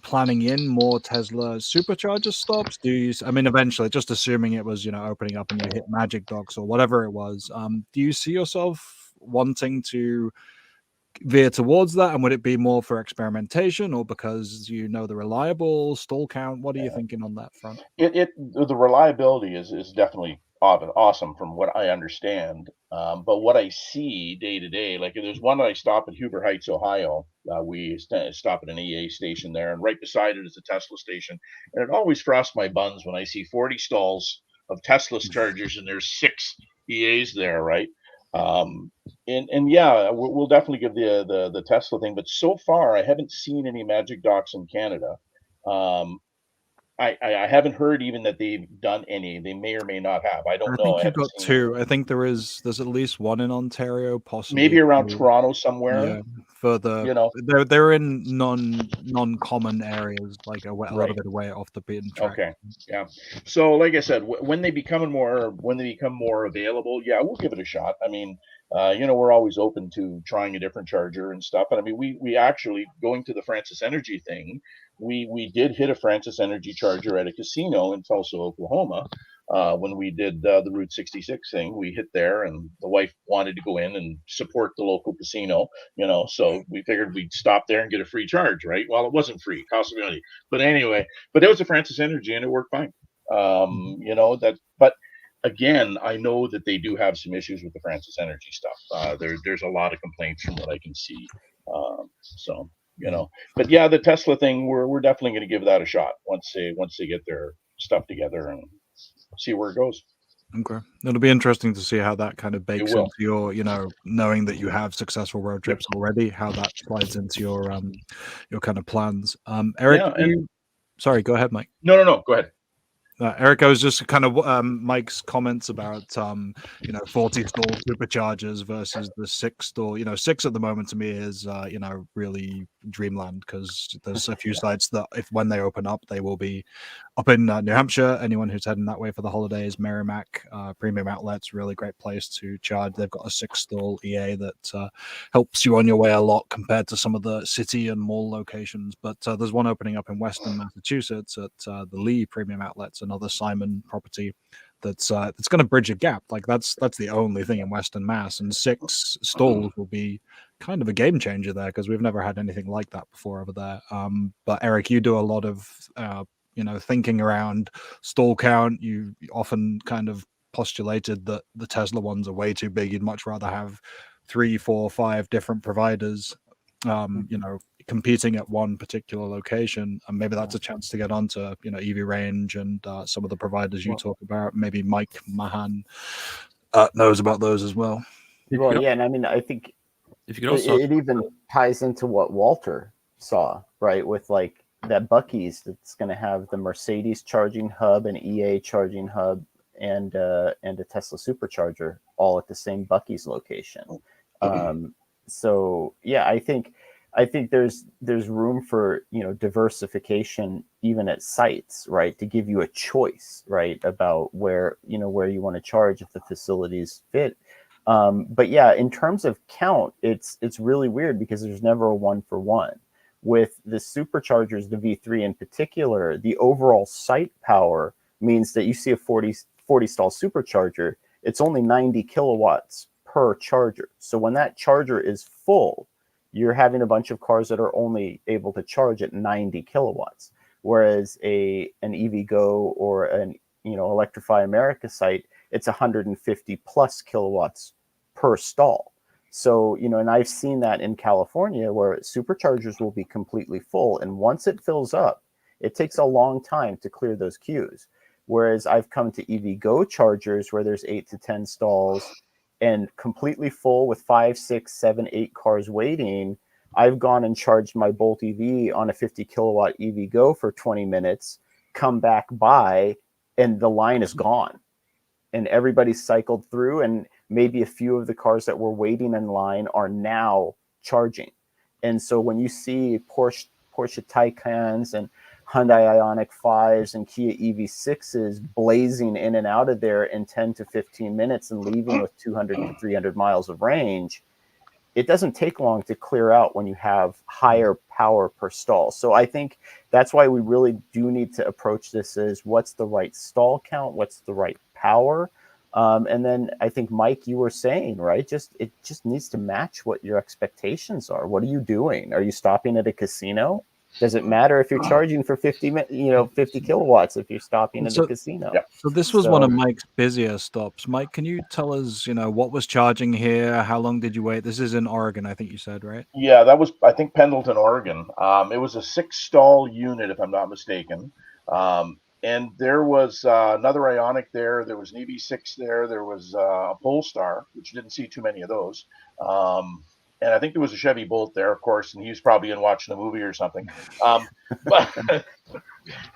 planning in more Tesla supercharger stops? Eventually, just assuming it was opening up and you hit Magic Docks or whatever it was, do you see yourself wanting to veer towards that, and would it be more for experimentation or because the reliable stall count? What are you thinking on that front? The reliability is definitely awesome from what I understand. But what I see day to day, like there's one that I stop at Huber Heights, Ohio. We stop at an EA station there, and right beside it is a Tesla station. And it always frosts my buns when I see 40 stalls of Tesla chargers and there's 6 EAs there, right? And yeah, we'll definitely give the Tesla thing, but so far I haven't seen any Magic Docks in Canada. I haven't heard even that they've done any. They may or may not have. I don't know. I think you've got 2. I think there's at least one in Ontario, possibly maybe around Toronto somewhere. Yeah, further. They're in non-common areas, like a little bit away off the beaten track. Okay, yeah. So, like I said, when they become more available, yeah, we'll give it a shot. I mean, we're always open to trying a different charger and stuff. And I mean, we actually, going to the Francis Energy thing, we did hit a Francis Energy charger at a casino in Tulsa, Oklahoma. When we did the Route 66 thing, we hit there, and the wife wanted to go in and support the local casino, so we figured we'd stop there and get a free charge, right? Well, it wasn't free, it cost me money. But anyway, it was a Francis Energy and it worked fine. But again, I know that they do have some issues with the Francis Energy stuff. There's a lot of complaints from what I can see. But yeah, the Tesla thing, we're definitely going to give that a shot once they get their stuff together and see where it goes. Okay, it'll be interesting to see how that kind of bakes into your, knowing that you have successful road trips already, how that slides into your kind of plans. Eric, sorry, go ahead, Mike. No, go ahead. Eric, I was just kind of Mike's comments about 40 stall superchargers versus the 6 stall. 6 at the moment to me is really dreamland, because there's a few sites that when they open up, they will be up in New Hampshire. Anyone who's heading that way for the holidays, Merrimack Premium Outlets, really great place to charge. They've got a 6 stall EA that helps you on your way a lot compared to some of the city and mall locations. But there's one opening up in Western Massachusetts at the Lee Premium Outlets, another Simon property that's going to bridge a gap. Like that's the only thing in Western Mass, and 6 stalls will be kind of a game changer there, because we've never had anything like that before over there. But Eric, you do a lot of thinking around stall count. You often kind of postulated that the Tesla ones are way too big. You'd much rather have 3, 4, 5 different providers competing at one particular location, and maybe that's a chance to get onto EV Range and some of the providers you talk about. Maybe Mike Mahan knows about those as well. Well, yeah, and I mean, I think if you could also, it even ties into what Walter saw, right, with like that Buc-ee's that's going to have the Mercedes charging hub, an EA charging hub, and a Tesla supercharger all at the same Buc-ee's location. So yeah, I think there's room for diversification even at sites, right, to give you a choice, right, about where you want to charge if the facilities fit. But yeah, in terms of count, it's really weird because there's never a 1-for-1. With the superchargers, the V3 in particular, the overall site power means that you see a 40 stall supercharger, it's only 90 kilowatts per charger. So when that charger is full, you're having a bunch of cars that are only able to charge at 90 kilowatts. Whereas an EVgo or an Electrify America site, it's 150 plus kilowatts per stall. So, and I've seen that in California where superchargers will be completely full. And once it fills up, it takes a long time to clear those queues. Whereas I've come to EVgo chargers where there's 8 to 10 stalls and completely full with 5, 6, 7, 8 cars waiting. I've gone and charged my BoltEV on a 50 kilowatt EVgo for 20 minutes, come back by, and the line is gone. and everybody's cycled through, and maybe a few of the cars that were waiting in line are now charging. And so when you see Porsche Taycans and Hyundai Ioniq 5s and Kia EV6s blazing in and out of there in 10 to 15 minutes and leaving with 200 to 300 miles of range, it doesn't take long to clear out when you have higher power per stall. So I think that's why we really do need to approach this as what's the right stall count, what's the right power. And then I think, Mike, you were saying, right, it just needs to match what your expectations are. What are you doing? Are you stopping at a casino? Does it matter if you're charging for 50 kilowatts if you're stopping at a casino? Yeah. So this was one of Mike's busier stops. Mike, can you tell us, what was charging here? How long did you wait? This is in Oregon, I think you said, right? Yeah, that was, I think, Pendleton, Oregon. It was a 6-stall unit, if I'm not mistaken. And there was another Ioniq there. There was an EV6 there. There was a Polestar, which didn't see too many of those. And I think there was a Chevy Bolt there, of course, and he was probably in watching a movie or something. But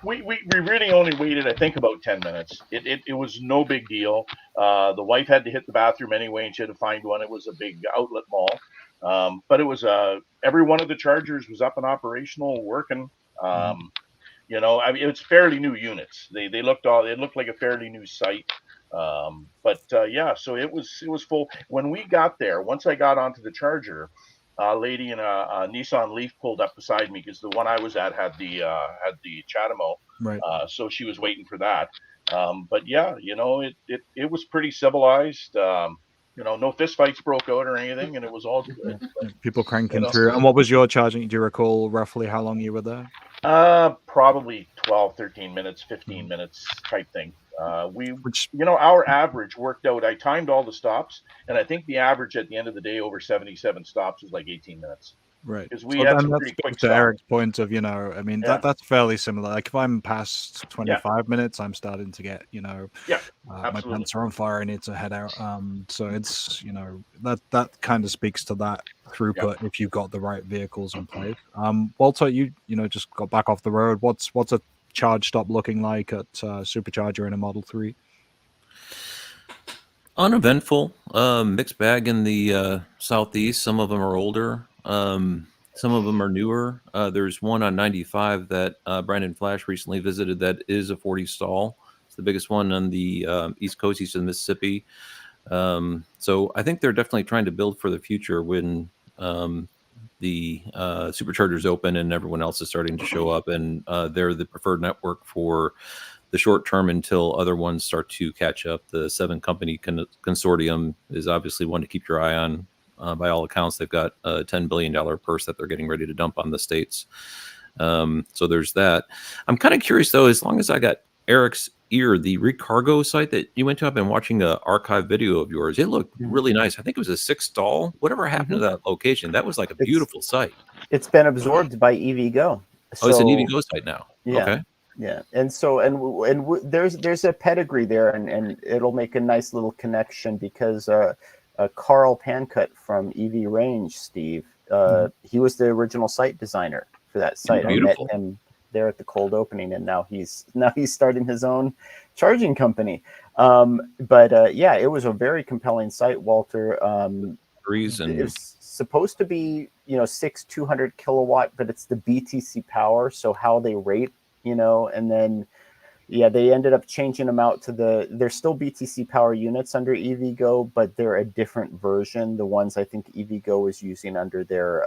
we really only waited, I think, about 10 minutes. It was no big deal. The wife had to hit the bathroom anyway, and she had to find one. It was a big outlet mall. But it was every one of the chargers was up and operational, working. I mean, it's fairly new units. It looked like a fairly new site. So it was full. When we got there, once I got onto the charger, a lady in a Nissan Leaf pulled up beside me because the one I was at had the Chatamo. Right. So she was waiting for that. It was pretty civilized. No fist fights broke out or anything, and it was all good. People cranking through. And what was your charging? Do you recall roughly how long you were there? Probably 12, 13 minutes, 15 minutes type thing. Our average worked out. I timed all the stops, and I think the average at the end of the day over 77 stops was like 18 minutes. Right. Because we had some pretty quick stops. Eric's point of, that's fairly similar. Like if I'm past 25 minutes, I'm starting to get, my pants are on fire. I need to head out. So it's, that kind of speaks to that throughput if you've got the right vehicles in place. Walter, you just got back off the road. What's a charge stop looking like at Supercharger in a Model 3? Uneventful, mixed bag in the southeast. Some of them are older. Some of them are newer. There's one on 95 that Brandon Flash recently visited that is a 40 stall. It's the biggest one on the East Coast, east of Mississippi. So I think they're definitely trying to build for the future when the superchargers open and everyone else is starting to show up, and they're the preferred network for the short term until other ones start to catch up. The 7-company consortium is obviously one to keep your eye on. By all accounts, they've got a $10 billion purse that they're getting ready to dump on the states. So there's that. I'm kind of curious, though, as long as I got Eric's ear, the Recargo site that you went to, I've been watching an archive video of yours. It looked really nice. I think it was a 6-stall. Whatever happened to that location? That was like a beautiful site. It's been absorbed by EVgo. So, it's an EVgo site now. Yeah. Okay. Yeah, and so there's a pedigree there, and it'll make a nice little connection because Carl Pancut from EV Range, Steve, he was the original site designer for that site. Beautiful. I met him there at the cold opening, and now he's starting his own charging company. It was a very compelling site, Walter. It was supposed to be 6 200 kilowatt, but it's the BTC power, so how they rate. And then, they ended up changing them out to they're still BTC power units under EVgo, but they're a different version. The ones I think EVgo is using under their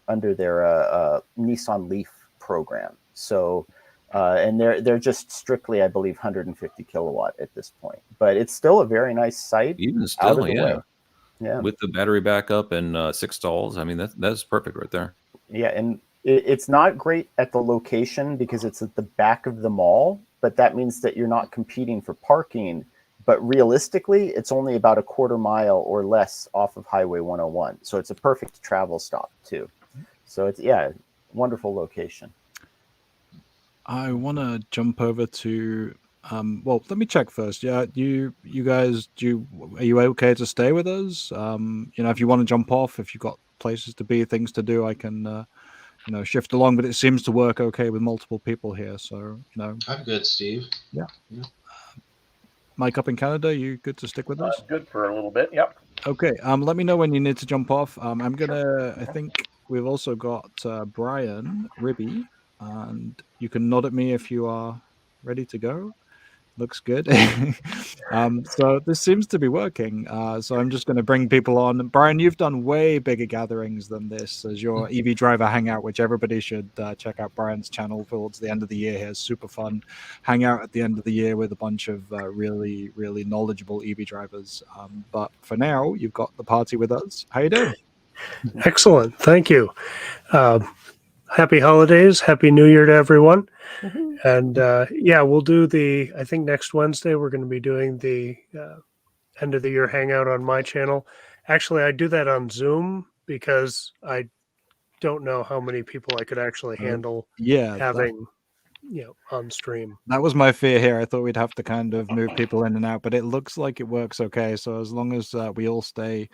Nissan Leaf program. So, and they're just strictly, I believe, 150 kilowatt at this point. But it's still a very nice site. Even still, yeah. With the battery backup and 6 stalls, I mean that's perfect right there. Yeah, and it's not great at the location because it's at the back of the mall, but that means that you're not competing for parking. But realistically, it's only about a quarter mile or less off of Highway 101. So it's a perfect travel stop too. So it's, wonderful location. I want to jump over to, let me check first. Yeah, you guys, are you okay to stay with us? If you want to jump off, if you've got places to be, things to do, I can shift along, but it seems to work okay with multiple people here. So, I'm good, Steve. Yeah. Mike up in Canada, you good to stick with us? Good for a little bit. Yep. Okay. Let me know when you need to jump off. I'm gonna. I think we've also got Brian Riebe, and you can nod at me if you are ready to go. Looks good. So this seems to be working. So I'm just going to bring people on. Brian, you've done way bigger gatherings than this as your EV driver hangout, which everybody should check out Brian's channel towards the end of the year here. Super fun hangout at the end of the year with a bunch of really, really knowledgeable EV drivers. But for now, you've got the party with us. How you doing? Excellent. Thank you. Happy holidays. Happy New Year to everyone. And yeah, we'll do I think next Wednesday, we're going to be doing the end of the year hangout on my channel. Actually, I do that on Zoom because I don't know how many people I could actually handle having on stream. That was my fear here. I thought we'd have to kind of move people in and out, but it looks like it works okay. So as long as we all stay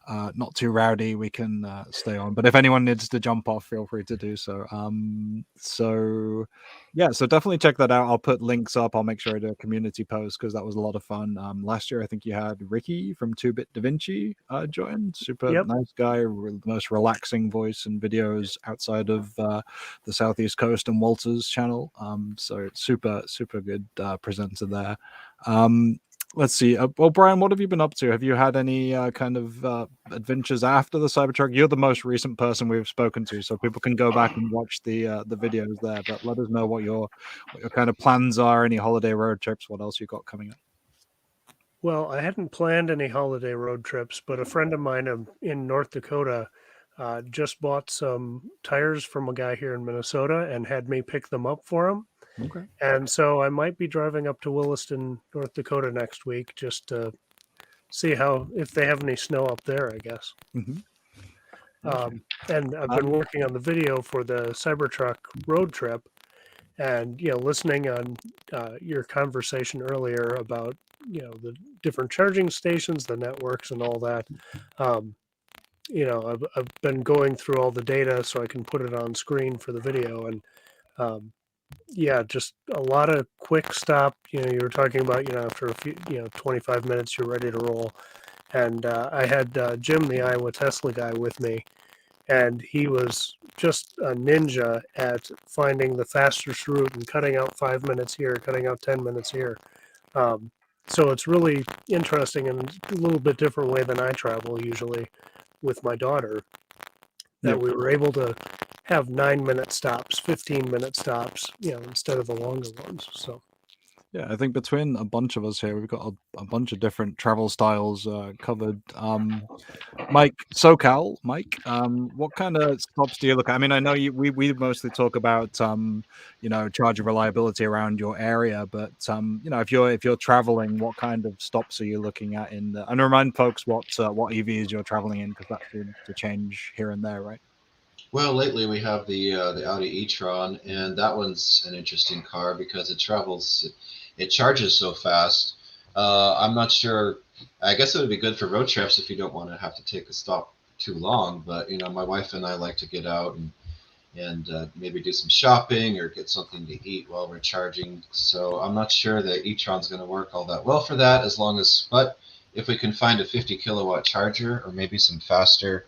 not too rowdy, we can stay on. But if anyone needs to jump off, feel free to do so. So definitely check that out. I'll put links up. I'll make sure I do a community post because that was a lot of fun. Last year, I think you had Ricky from 2-Bit Da Vinci join. Super nice guy, the most relaxing voice and videos outside of the Southeast Coast and Walter's channel. So it's super good presenter there. Let's see. Well, Brian, what have you been up to? Have you had any kind of adventures after the Cybertruck? You're the most recent person we've spoken to, so people can go back and watch the videos there. But let us know what your kind of plans are. Any holiday road trips? What else you got coming up? Well, I hadn't planned any holiday road trips, but a friend of mine in North Dakota just bought some tires from a guy here in Minnesota and had me pick them up for him. Okay. And so I might be driving up to Williston, North Dakota next week just to see if they have any snow up there, I guess. Okay. And I've been working on the video for the Cybertruck road trip and, listening on your conversation earlier about, the different charging stations, the networks and all that. I've been going through all the data so I can put it on screen for the video and, just a lot of quick stop. You were talking about, after a few, 25 minutes, you're ready to roll. And I had Jim, the Iowa Tesla guy, with me, and he was just a ninja at finding the fastest route and cutting out 5 minutes here, cutting out 10 minutes here. So it's really interesting and a little bit different way than I travel usually with my daughter, that we were able to have 9-minute stops, 15-minute stops, instead of the longer ones. So, yeah, I think between a bunch of us here, we've got a bunch of different travel styles covered. Mike, what kind of stops do you look at? I mean, I know we mostly talk about charger reliability around your area, but if you're traveling, what kind of stops are you looking at and remind folks what EVs you're traveling in, because that seems to change here and there, right? Well, lately we have the Audi e-tron, and that one's an interesting car because it charges so fast. I'm not sure. I guess it would be good for road trips if you don't want to have to take a stop too long. But my wife and I like to get out and maybe do some shopping or get something to eat while we're charging. So I'm not sure the e-tron's going to work all that well for that. But if we can find a 50 kilowatt charger or maybe some faster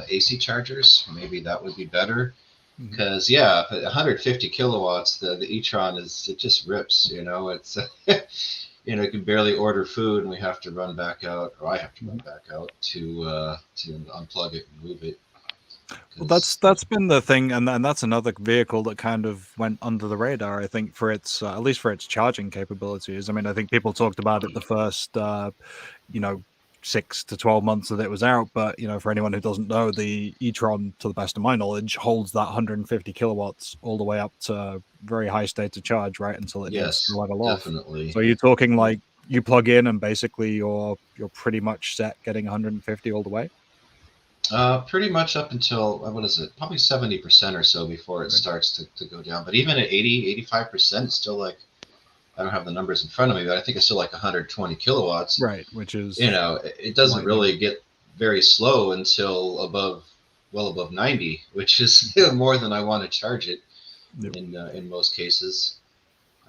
AC chargers, maybe that would be better. Because 150 kilowatts, the e-tron it just rips. It's you can barely order food, and we have to run back out, or I have to run back out to unplug it and move it. Well, that's been the thing, and that's another vehicle that kind of went under the radar, I think, for its at least for its charging capabilities. I mean, I think people talked about it the first 6 to 12 months that it was out, but for anyone who doesn't know, the e-tron, to the best of my knowledge, holds that 150 kilowatts all the way up to very high state of charge, right, until it needs to level off. Definitely. So you're talking like you plug in and basically you're pretty much set getting 150 all the way. Pretty much up until what is it, probably 70% or so before it starts to go down. But even at 80-85%, it's still like, I don't have the numbers in front of me, but I think it's still like 120 kilowatts. Right, which is it doesn't really get very slow until well above 90, which is more than I want to charge it in most cases.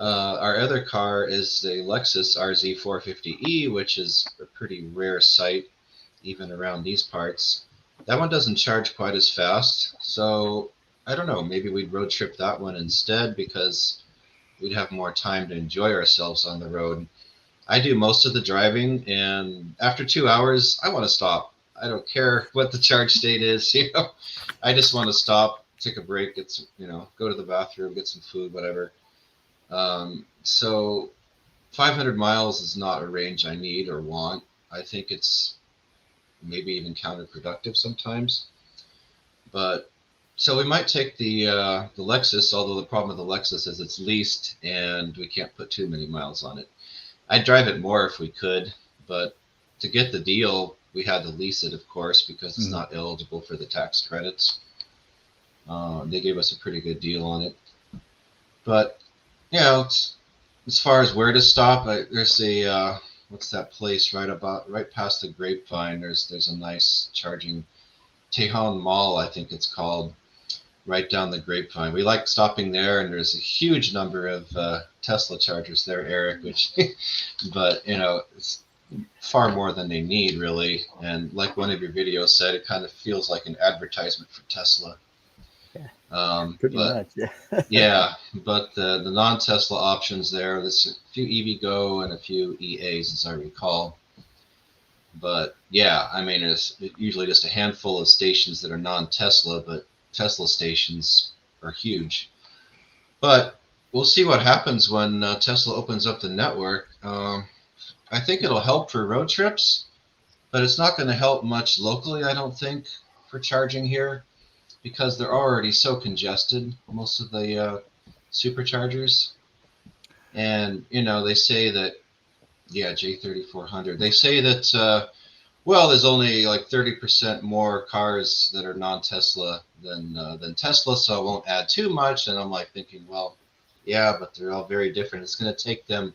Our other car is a Lexus RZ450E, which is a pretty rare sight, even around these parts. That one doesn't charge quite as fast, so I don't know, maybe we'd road trip that one instead because we'd have more time to enjoy ourselves on the road. I do most of the driving, and after 2 hours, I want to stop. I don't care what the charge state is, I just want to stop, take a break, go to the bathroom, get some food, whatever. So 500 miles is not a range I need or want. I think it's maybe even counterproductive sometimes. But so we might take the Lexus, although the problem with the Lexus is it's leased and we can't put too many miles on it. I'd drive it more if we could, but to get the deal, we had to lease it, of course, because it's not eligible for the tax credits. They gave us a pretty good deal on it. But, as far as where to stop, there's a, what's that place right past the Grapevine? There's a nice charging, Tejon Mall, I think it's called, right down the Grapevine. We like stopping there, and there's a huge number of Tesla chargers there, Eric, but it's far more than they need, really. And like one of your videos said, it kind of feels like an advertisement for Tesla. Pretty much, yeah. Yeah, but the non-Tesla options there, there's a few EVgo and a few EAs, as I recall. But yeah, I mean, it's usually just a handful of stations that are non-Tesla, but Tesla stations are huge. But we'll see what happens when Tesla opens up the network. I think it'll help for road trips, but it's not going to help much locally, I don't think, for charging here, because they're already so congested, most of the superchargers. And, they say that, J3400, they say that, there's only like 30% more cars that are non-Tesla than Tesla, so I won't add too much. And I'm like thinking, well, yeah, but they're all very different. It's going to take them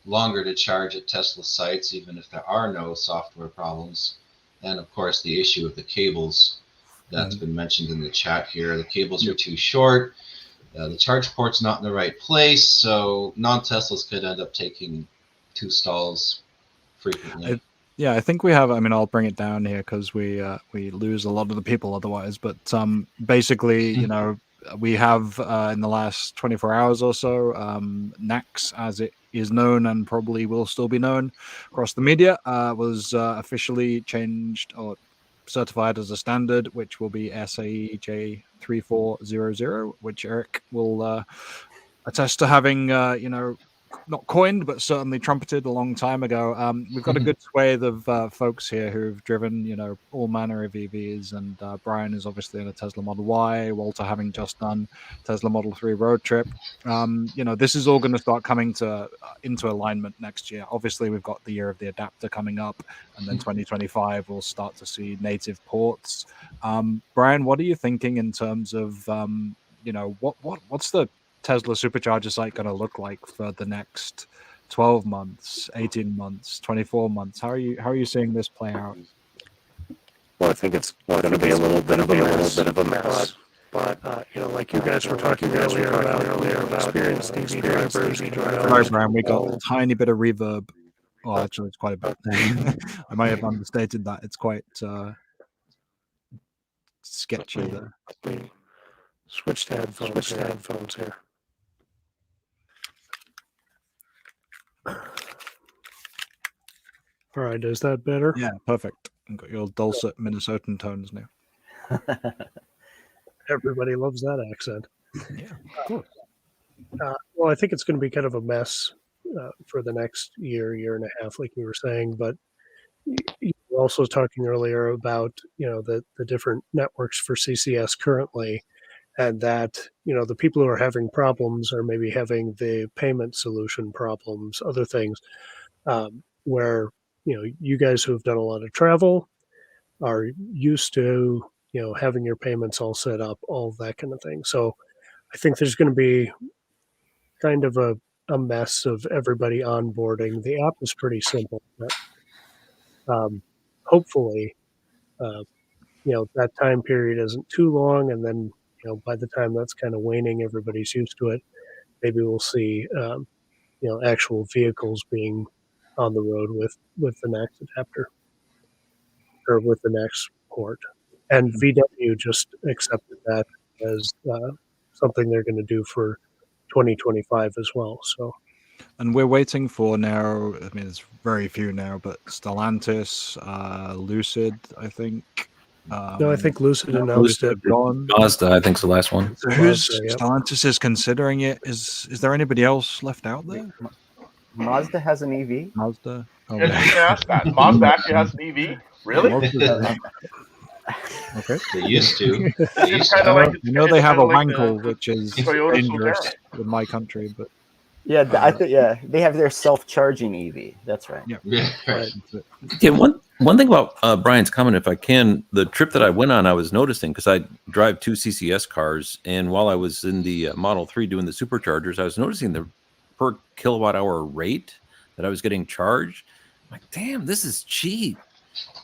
longer to charge at Tesla sites, even if there are no software problems. And of course, the issue of the cables that's been mentioned in the chat here. The cables are too short. The charge port's not in the right place, so non-Teslas could end up taking 2 stalls frequently. I think we have. I mean, I'll bring it down here because we lose a lot of the people otherwise. But basically, we have in the last 24 hours or so, NACs, as it is known and probably will still be known across the media, was officially changed or certified as a standard, which will be SAE J3400, which Eric will attest to having, not coined, but certainly trumpeted a long time ago. We've got a good swathe of folks here who've driven, all manner of EVs, and Brian is obviously in a Tesla Model Y, Walter having just done Tesla Model 3 road trip. This is all going to start coming into alignment next year. Obviously, we've got the year of the adapter coming up, and then 2025 we'll start to see native ports. Brian, what are you thinking in terms of, what's the Tesla supercharger site going to look like for the next 12 months, 18 months, 24 months? How are you seeing this play out? Well, I think it's going to be a little bit of a mess. But like you guys were talking earlier about experienced EV drivers. Sorry, Brian, we got a tiny bit of reverb. Oh, actually, it's quite a bit. I might have understated that. It's quite sketchy there. Switch to headphones here. All right, is that better? Yeah, perfect. You've got your dulcet Minnesotan tones now. Everybody loves that accent. Yeah, of course. Well, I think it's going to be kind of a mess for the next year and a half, like you were saying. But you were also talking earlier about the different networks for CCS currently, and that the people who are having problems are maybe having the payment solution problems, other things, where you guys who have done a lot of travel are used to having your payments all set up, all that kind of thing. So I think there's going to be kind of a mess of everybody onboarding. The app is pretty simple, but hopefully that time period isn't too long, and then by the time that's kind of waning, everybody's used to it. maybe we'll see actual vehicles being on the road with the NAC adapter or with the NAC port. And VW just accepted that as something they're going to do for 2025 as well. So, and we're waiting for now. I mean, it's very few now, but Stellantis, Lucid, I think. no, I think Lucid announced it. Mazda, I think, is the last one. So who's Stellantis is considering it? Is there anybody else left out there? Mazda has an EV. Mazda. Oh, Yes, you can ask that. Mazda actually has an EV. Really? Okay. They used to. It's kind of like I know they have a like Wankel, which is Toyota dangerous Soterra. in my country, but Yeah, I think they have their self-charging EV. That's right. Yeah. Right. Okay, one thing about Brian's comment, if I can, the trip that I went on, I was noticing, because I drive 2 CCS cars, and while I was in the Model 3 doing the superchargers, I was noticing the per kilowatt hour rate that I was getting charged. I'm like, damn, this is cheap.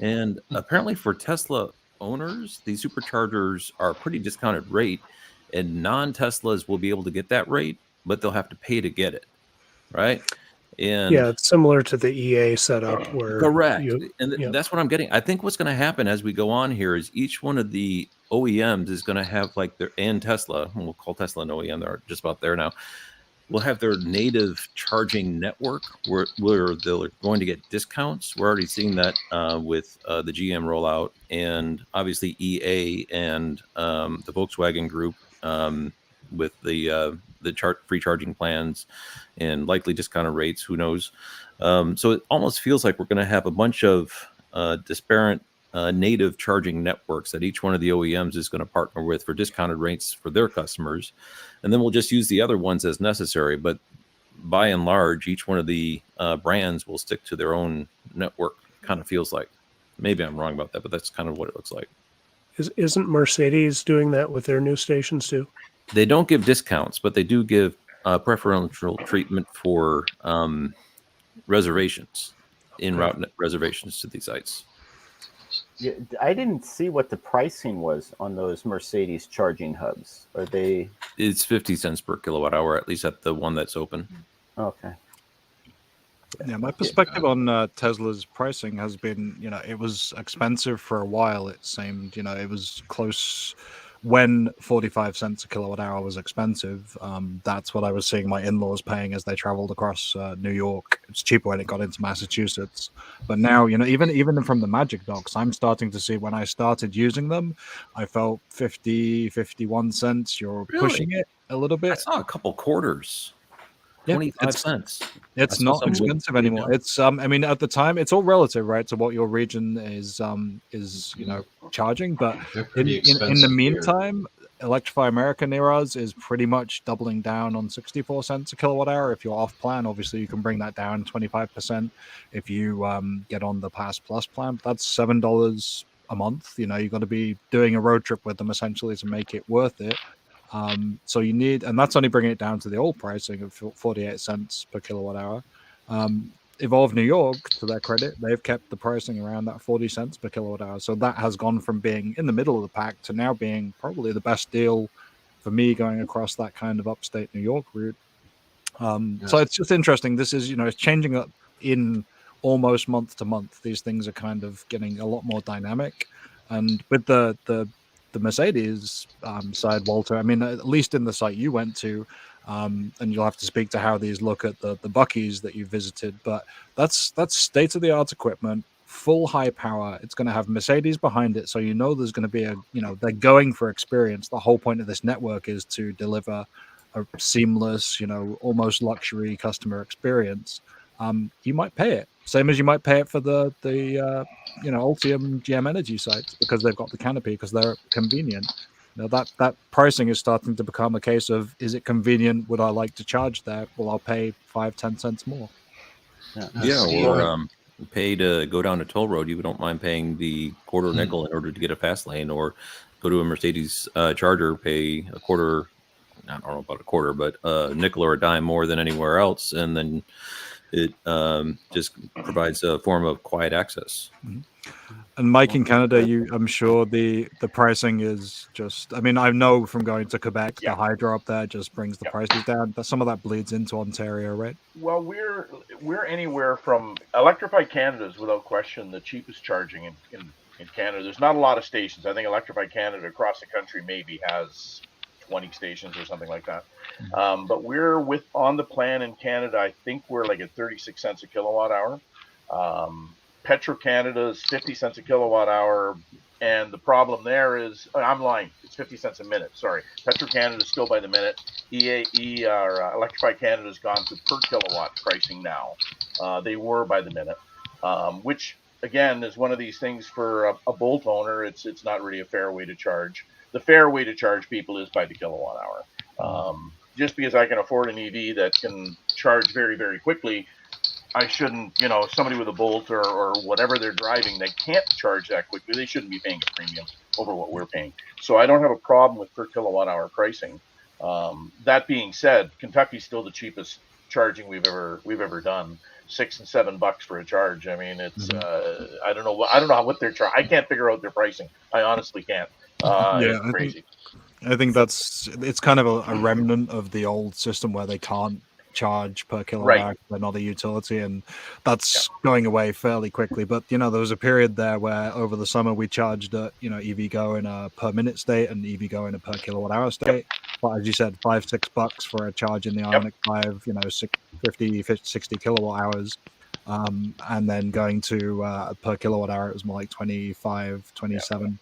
And apparently for Tesla owners, these superchargers are a pretty discounted rate, and non-Teslas will be able to get that rate, but they'll have to pay to get it, right? And yeah, it's similar to the EA setup where correct. That's what I'm getting. I think what's going to happen as we go on here is each one of the OEMs is going to have like their, and Tesla, we'll call Tesla an OEM, they're just about there now, will have their native charging network where they're going to get discounts. We're already seeing that with the GM rollout, and obviously EA and the Volkswagen Group with the free charging plans and likely discounted rates. Who knows? So it almost feels like we're going to have a bunch of disparate native charging networks that each one of the OEMs is going to partner with for discounted rates for their customers. And then we'll just use the other ones as necessary. But by and large, each one of the brands will stick to their own network, kind of feels like. Maybe I'm wrong about that, but that's kind of what it looks like. Isn't Mercedes doing that with their new stations too? They don't give discounts, but they do give preferential treatment for reservations, in-route reservations to these sites. Yeah, I didn't see what the pricing was on those Mercedes charging hubs. Are they? It's 50 cents per kilowatt hour, at least at the one that's open. Okay. Yeah, my perspective on Tesla's pricing has been, it was expensive for a while. It seemed, it was close when 45 cents a kilowatt hour was expensive. That's what I was seeing my in-laws paying as they traveled across New York. It's cheaper when it got into Massachusetts. But now, even from the Magic Docks, I'm starting to see when I started using them, I felt 50, 51 cents. You're pushing it a little bit. I saw a couple quarters. 25 cents. It's not expensive anymore. It's I mean, at the time, it's all relative, right? To what your region is charging. But in the meantime, Electrify America near us is pretty much doubling down on 64 cents a kilowatt hour. If you're off plan, obviously you can bring that down 25%. If you get on the Pass Plus plan, that's $7 a month. You've got to be doing a road trip with them essentially to make it worth it. So you need, and that's only bringing it down to the old pricing of 48 cents per kilowatt hour. Evolve New York, to their credit, they've kept the pricing around that 40 cents per kilowatt hour. So that has gone from being in the middle of the pack to now being probably the best deal for me going across that kind of upstate New York route. So it's just interesting. This is, it's changing up in almost month to month. These things are kind of getting a lot more dynamic. And with the Mercedes side, Walter, I mean, at least in the site you went to, and you'll have to speak to how these look at the Buc-ee's that you visited, but that's state-of-the-art equipment, full high power. It's going to have Mercedes behind it, so there's going to be they're going for experience. The whole point of this network is to deliver a seamless, almost luxury customer experience. You might pay it, same as you might pay it for the Ultium GM Energy sites, because they've got the canopy, because they're convenient. That pricing is starting to become a case of, is it convenient? Would I like to charge there? Well, I'll pay 5-10 cents more. Or pay to go down a toll road. You don't mind paying the quarter nickel in order to get a fast lane, or go to a Mercedes charger, pay a quarter. I don't know about a quarter, but a nickel or a dime more than anywhere else, and then it just provides a form of quiet access. And Mike, in Canada, I'm sure the pricing is just, I mean, I know from going to Quebec, the hydro up there just brings the prices down, but some of that bleeds into Ontario, right? Well, we're anywhere from Electrify Canada is without question the cheapest charging in Canada. There's not a lot of stations. I think Electrify Canada across the country maybe has 20 stations or something like that. But we're on the plan in Canada. I think we're like at 36 cents a kilowatt hour. Petro-Canada is 50 cents a kilowatt hour. And the problem there is, I'm lying, it's 50 cents a minute. Sorry. Petro-Canada is still by the minute. Electrify Canada has gone to per kilowatt pricing now. They were by the minute, which again is one of these things for a Bolt owner. It's not really a fair way to charge. The fair way to charge people is by the kilowatt hour. Just because I can afford an EV that can charge very, very quickly, I shouldn't, somebody with a Bolt or whatever they're driving that can't charge that quickly, they shouldn't be paying a premium over what we're paying. So I don't have a problem with per kilowatt hour pricing. That being said, Kentucky's still the cheapest charging we've ever done. $6 and $7 for a charge. I mean, it's I don't know what they're charging. I can't figure out their pricing. I honestly can't. It's crazy. I think it's kind of a remnant of the old system where they can't charge per kilowatt hour for another utility, and that's going away fairly quickly. But there was a period there where over the summer we charged EVgo in a per minute state and EVgo in a per kilowatt hour state. But as you said, $5-6 for a charge in the Ioniq 5, 50, 60 kilowatt hours, and then going to per kilowatt hour it was more like 25, 27.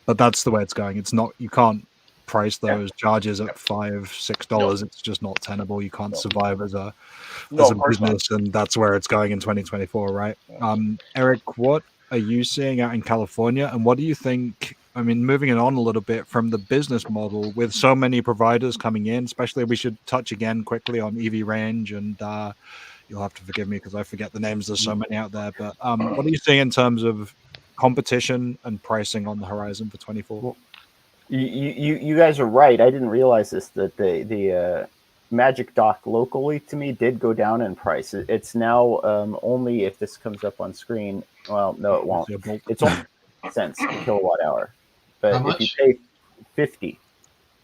But that's the way it's going. It's not, you can't price those charges at $5-6. It's just not tenable. You can't survive as a business, and that's where it's going in 2024, right? Eric, what are you seeing out in California, and what do you think? I mean, moving it on a little bit from the business model, with so many providers coming in, especially, we should touch again quickly on EV Range, and you'll have to forgive me because I forget the names. There's so many out there, but what are you seeing in terms of competition and pricing on the horizon for 24? You guys are right. I didn't realize this, that the Magic Dock locally to me did go down in price. It's now only if this comes up on screen. Well, no, it won't. It's only cents per kilowatt hour. But if you pay 50,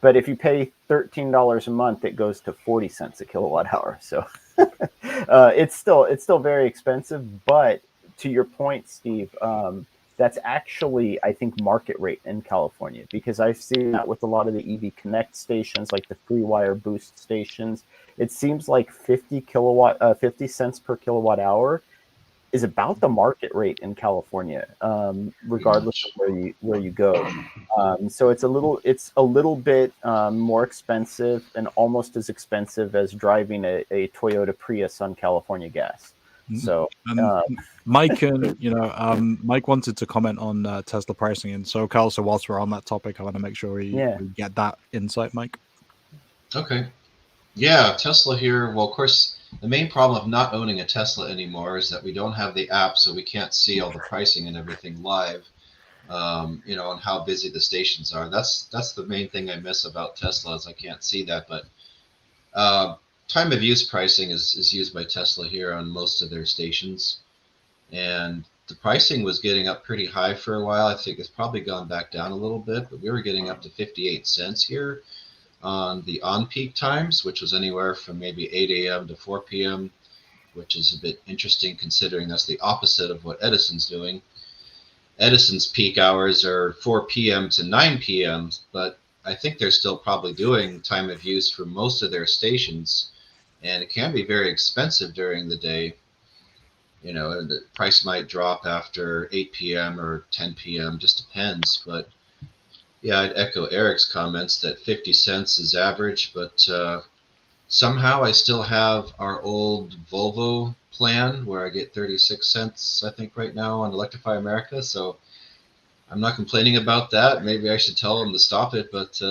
but if you pay $13 a month, it goes to 40 cents a kilowatt hour. So it's still very expensive. But to your point, Steve, that's actually, I think, market rate in California, because I've seen that with a lot of the EV Connect stations, like the free wire boost stations. It seems like 50 cents per kilowatt hour is about the market rate in California, regardless of where you go. So it's a little bit more expensive, and almost as expensive as driving a Toyota Prius on California gas. So Mike, Mike wanted to comment on Tesla pricing in SoCal. So whilst we're on that topic, I want to make sure we get that insight, Mike. Okay. Yeah, Tesla here. Well, of course, the main problem of not owning a Tesla anymore is that we don't have the app, so we can't see all the pricing and everything live. And how busy the stations are. That's the main thing I miss about Tesla, is I can't see that. But time of use pricing is used by Tesla here on most of their stations, and the pricing was getting up pretty high for a while. I think it's probably gone back down a little bit, but we were getting up to 58 cents here on the on-peak times, which was anywhere from maybe 8 a.m. to 4 p.m., which is a bit interesting considering that's the opposite of what Edison's doing. Edison's peak hours are 4 p.m. to 9 p.m., but I think they're still probably doing time of use for most of their stations, and it can be very expensive during the day. The price might drop after 8 p.m. or 10 p.m., just depends. But yeah, I'd echo Eric's comments that 50 cents is average, but somehow I still have our old Volvo plan where I get 36 cents, I think, right now on Electrify America. So I'm not complaining about that. Maybe I should tell them to stop it, but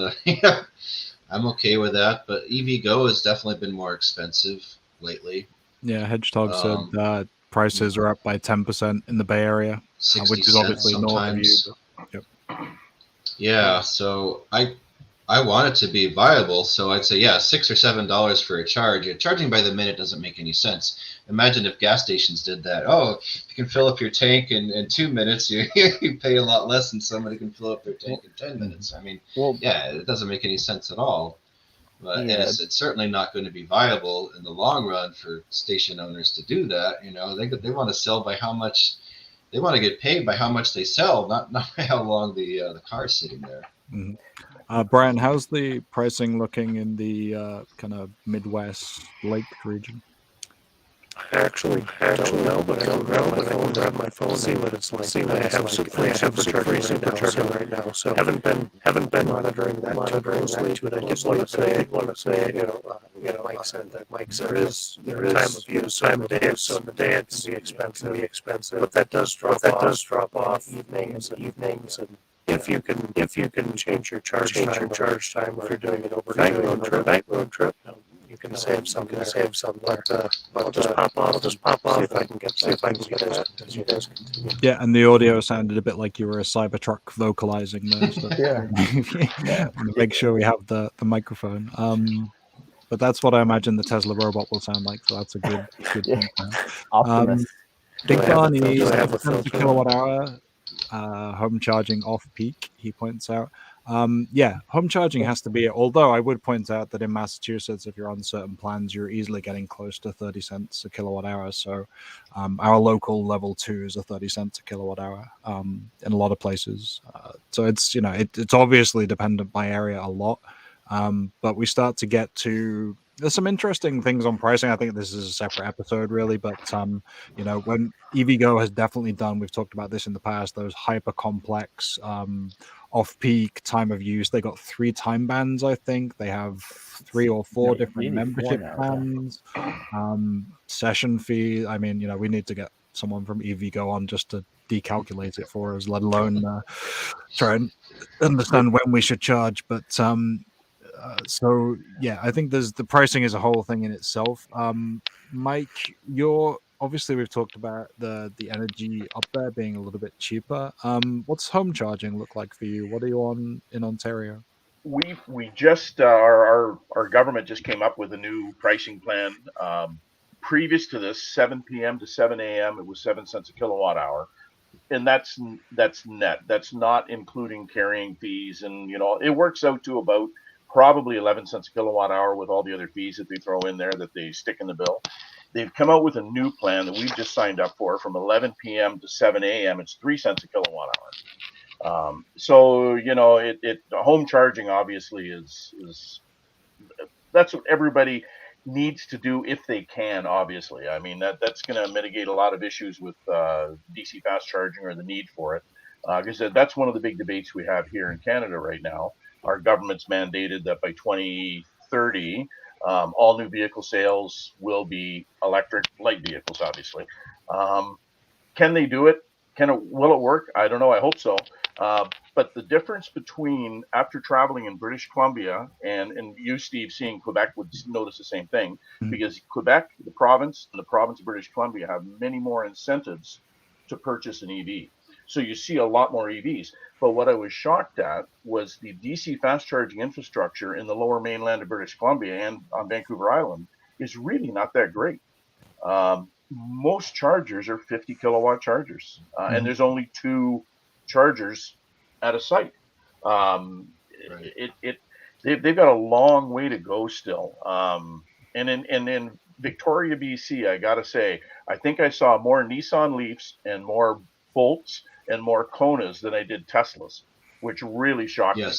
I'm okay with that. But EVgo has definitely been more expensive lately. Yeah, Hedgehog said that prices are up by 10% in the Bay Area, 60 which is obviously sometimes. north of you. Yep. Yeah, so I I want it to be viable, so I'd say, yeah, $6 or $7 for a charge. Charging by the minute doesn't make any sense. Imagine if gas stations did that. Oh, if you can fill up your tank in 2 minutes, you pay a lot less than somebody can fill up their tank in 10 minutes. I mean, yeah, it doesn't make any sense at all. But, and it's certainly not going to be viable in the long run for station owners to do that. You know, they want to sell by how much, they want to get paid by how much they sell, not by how long the car's sitting there. Mm-hmm. Brian, how's the pricing looking in the kind of Midwest Lake region? I actually don't know, but I can grab my phone, see what it's like. I have supercharging right now, so haven't been monitoring that too closely. But I just want to say, Mike said there is time of use, time of day, so the day it can be expensive, but that does drop off evenings, and if you can change your charge time if you're doing it overnight road trip. You can save some, but I'll just pop off, see if I can get that as you guys continue. Yeah, and the audio sounded a bit like you were a Cybertruck vocalizing there. So Yeah. make sure we have the microphone. But that's what I imagine the Tesla robot will sound like. So that's a good thing. Optimus. Big Barney Do I have a 70 filter? kilowatt hour home charging off peak, he points out. Yeah, home charging has to be, although I would point out that in Massachusetts, if you're on certain plans, you're easily getting close to 30 cents a kilowatt hour. So our local level 2 is 30 cents a kilowatt hour in a lot of places. So it's, it's obviously dependent by area a lot. But we start to get to, there's some interesting things on pricing. I think this is a separate episode really, but when EVgo has definitely done, we've talked about this in the past, those hyper complex off-peak time of use. They got 3 time bands, I think. They have 3 or 4 different membership plans, session fee. I mean, we need to get someone from EVgo on just to decalculate it for us, let alone try and understand when we should charge. But so yeah, I think the pricing is a whole thing in itself. Mike, obviously we've talked about the energy up there being a little bit cheaper. What's home charging look like for you? What are you on in Ontario? We just our government just came up with a new pricing plan. Previous to this, 7 p.m. to 7 a.m. it was 7 cents a kilowatt hour, and that's net. That's not including carrying fees, and it works out to about probably 11 cents a kilowatt hour with all the other fees that they throw in there that they stick in the bill. They've come out with a new plan that we've just signed up for from 11 p.m. to 7 a.m. It's 3 cents a kilowatt hour. So home charging obviously is that's what everybody needs to do if they can. Obviously, I mean that's going to mitigate a lot of issues with DC fast charging or the need for it. Because that's one of the big debates we have here in Canada right now. Our government's mandated that by 2030, all new vehicle sales will be electric, light vehicles, obviously. Can they do it? Will it work? I don't know. I hope so. But the difference between, after traveling in British Columbia, and you, Steve, seeing Quebec would notice the same thing, because Quebec, the province, and the province of British Columbia have many more incentives to purchase an EV. So you see a lot more EVs. But what I was shocked at was the DC fast charging infrastructure in the lower mainland of British Columbia and on Vancouver Island is really not that great. Most chargers are 50 kilowatt chargers, and there's only 2 chargers at a site. They've got a long way to go still. And in Victoria, BC, I gotta say, I think I saw more Nissan Leafs and more Bolts and more Konas than I did Teslas, which really shocked me.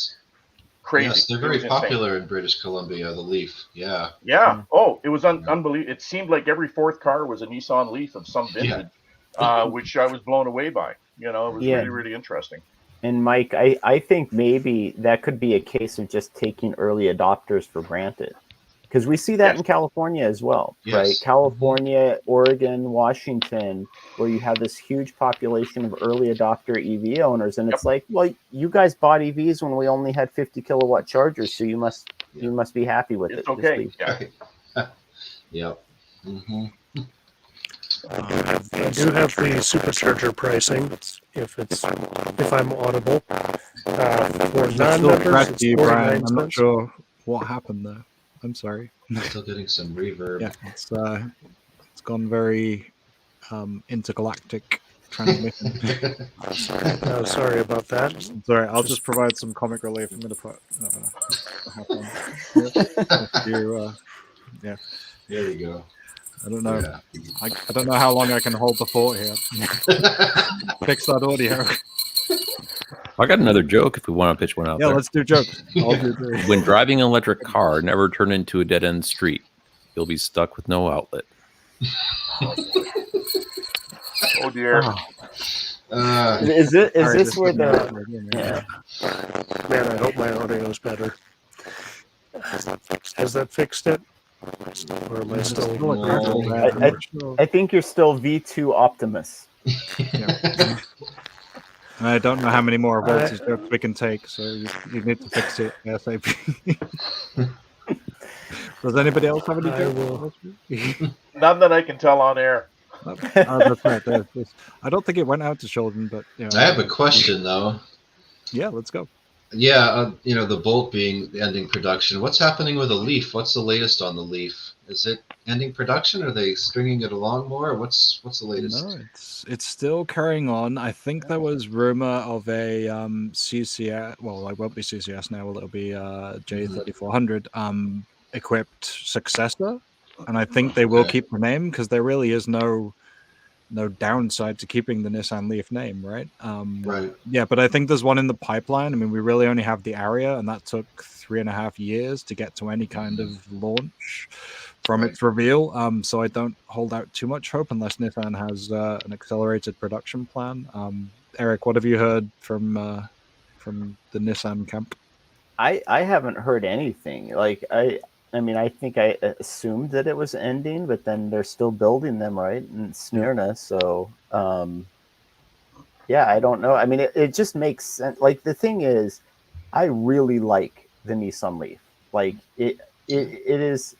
Crazy. Yes, they're very popular in British Columbia, the Leaf. Yeah. Yeah. Oh, it was unbelievable. It seemed like every 4th car was a Nissan Leaf of some vintage, which I was blown away by. It was really, really interesting. And Mike, I think maybe that could be a case of just taking early adopters for granted. Because we see that in California as well, right? California, Oregon, Washington, where you have this huge population of early adopter EV owners. And it's like, well, you guys bought EVs when we only had 50 kilowatt chargers, so you must be happy with it. It's okay. Yep. Mm-hmm. I do have the supercharger pricing if I'm audible. For It's still non-members, track it's to you, Brian. 49 I'm not cents. sure what happened there. I'm sorry. Still getting some reverb. Yeah, it's gone very intergalactic transmission. Oh, sorry about that. Sorry, I'll just provide some comic relief. I'm going to put happen. Yeah. There you go. I don't know. Yeah. I don't know how long I can hold the fort here. Fix that audio. I got another joke if we want to pitch one out Yeah, there. let's do jokes. I'll do three. When driving an electric car, never turn into a dead-end street. You'll be stuck with no outlet. Oh dear. Is this just where putting it out the there, yeah? Man, I hope my audio is better. Has that fixed it? Or am I still? I think you're still V2 Optimus. Yeah. I don't know how many more of Walter's jokes we can take, so you need to fix it ASAP. Does anybody else have any jokes? None that I can tell on air. That's right. I don't think it went out to children, but I have a question though. Yeah, let's go. Yeah, the Bolt being ending production. What's happening with the Leaf? What's the latest on the Leaf? Is it ending production? Are they stringing it along more? What's the latest? No, it's still carrying on. I think there was rumor of a CCS. Well, it won't be CCS now. It'll be J3400 equipped successor, and I think they will keep the name because there really is no downside to keeping the Nissan Leaf name, right? Right. Yeah, but I think there's one in the pipeline. I mean, we really only have the Aria, and that took 3.5 years to get to any kind of launch from its reveal. So I don't hold out too much hope unless Nissan has an accelerated production plan. Eric, what have you heard from the Nissan camp? I haven't heard anything. I mean, I think I assumed that it was ending, but then they're still building them, right? In Smyrna. So, yeah, I don't know. I mean, it just makes sense. Like, the thing is, I really like the Nissan Leaf. Like, it is,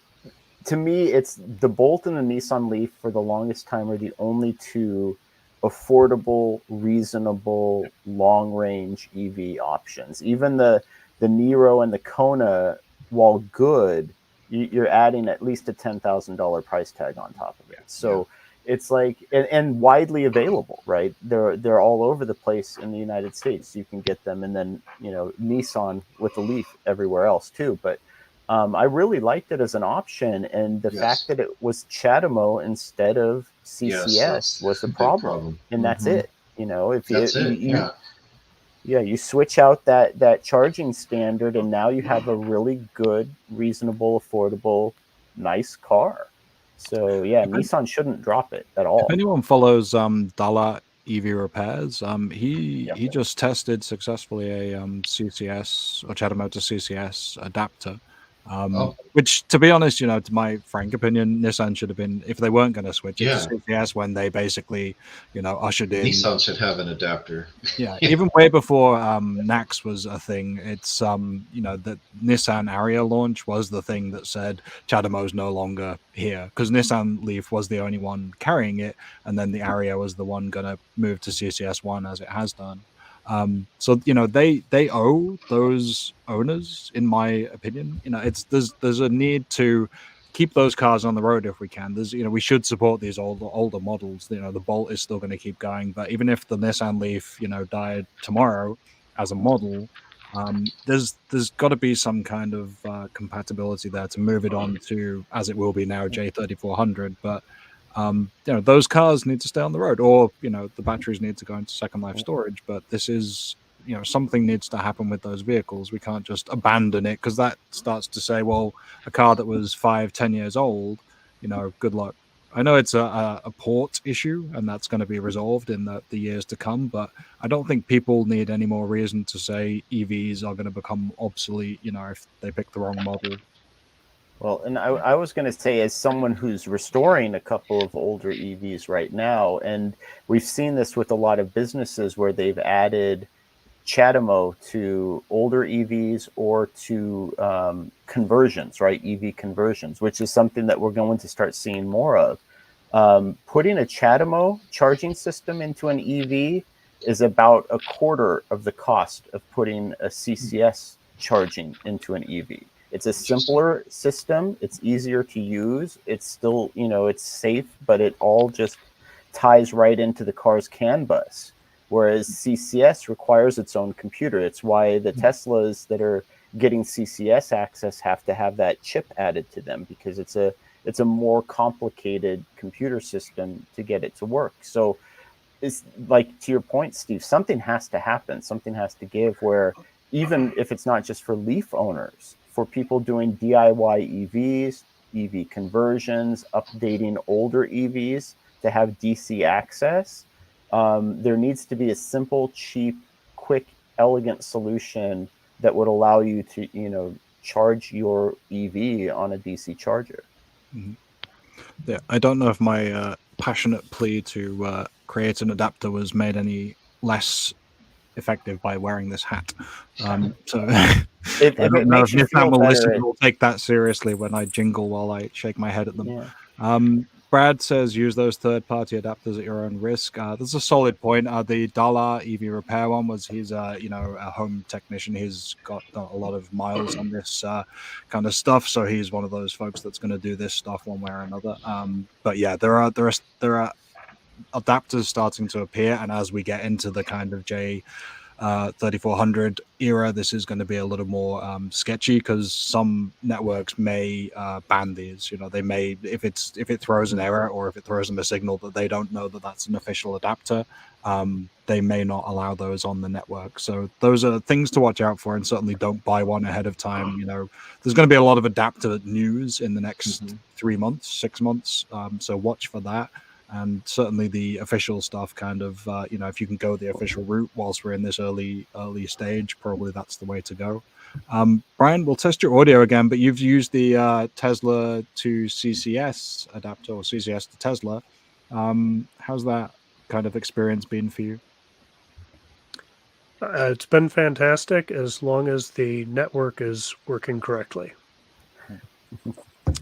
to me, it's the Bolt and the Nissan Leaf for the longest time are the only two affordable, reasonable, long-range EV options. Even the Nero and the Kona, while good, you're adding at least a $10,000 price tag on top of it. So it's like, and widely available, right? They're all over the place in the United States. You can get them, and then Nissan with the Leaf everywhere else too. But I really liked it as an option, and the fact that it was CHAdeMO instead of CCS was the problem. And that's it. If you switch out that charging standard, and now you have a really good, reasonable, affordable, nice car. So Nissan shouldn't drop it at all. If anyone follows Dala EV repairs, he just tested successfully a CCS or CHAdeMO to CCS adapter. Which, to be honest, to my frank opinion, Nissan should have been, if they weren't going to switch it to CCS when they basically, ushered in. Nissan should have an adapter. Yeah, even way before tNACs was a thing. It's the Nissan Aria launch was the thing that said CHAdeMO's no longer here, because Nissan Leaf was the only one carrying it, and then the Aria was the one going to move to CCS1 as it has done. So they owe those owners, in my opinion. There's a need to keep those cars on the road if we can. We should support these older models. The Bolt is still going to keep going, but even if the Nissan Leaf died tomorrow as a model, there's got to be some kind of compatibility there to move it on to, as it will be now, J3400. But those cars need to stay on the road, or the batteries need to go into second life storage. But this is something needs to happen with those vehicles. We can't just abandon it, because that starts to say, well, a car that was 5-10 years old, good luck. I know it's a port issue, and that's going to be resolved in the years to come, but I don't think people need any more reason to say EVs are going to become obsolete if they pick the wrong model. Well, and I was going to say, as someone who's restoring a couple of older EVs right now, and we've seen this with a lot of businesses where they've added CHAdeMO to older EVs or to conversions, right? EV conversions, which is something that we're going to start seeing more of. Putting a CHAdeMO charging system into an EV is about a quarter of the cost of putting a CCS charging into an EV. It's a simpler system. It's easier to use. It's still, it's safe, but it all just ties right into the car's CAN bus. Whereas CCS requires its own computer. It's why the Teslas that are getting CCS access have to have that chip added to them, because it's a more complicated computer system to get it to work. So it's like, to your point, Steve, something has to happen. Something has to give, where even if it's not just for Leaf owners, for people doing DIY EVs, EV conversions, updating older EVs to have DC access, there needs to be a simple, cheap, quick, elegant solution that would allow you to, charge your EV on a DC charger. Mm-hmm. Yeah, I don't know if my passionate plea to create an adapter was made any less effective by wearing this hat. So if I don't it know makes if you feel Nissan will better, listen, will take that seriously when I jingle while I shake my head at them. Yeah. Brad says use those third-party adapters at your own risk. That's a solid point. The Dala EV repair one was he's a home technician. He's got a lot of miles on this kind of stuff, so he's one of those folks that's going to do this stuff one way or another. But yeah, there are adapters starting to appear, and as we get into the kind of 3400 era, this is going to be a little more sketchy, because some networks may ban these. They may, if it throws an error, or if it throws them a signal that they don't know that that's an official adapter, they may not allow those on the network. So those are things to watch out for, and certainly don't buy one ahead of time. There's going to be a lot of adapter news in the next 3 months, 6 months, so watch for that. And certainly the official stuff, kind of, if you can go the official route whilst we're in this early stage, probably that's the way to go. Brian, we'll test your audio again, but you've used the Tesla to CCS adapter, or CCS to Tesla. How's that kind of experience been for you? It's been fantastic, as long as the network is working correctly.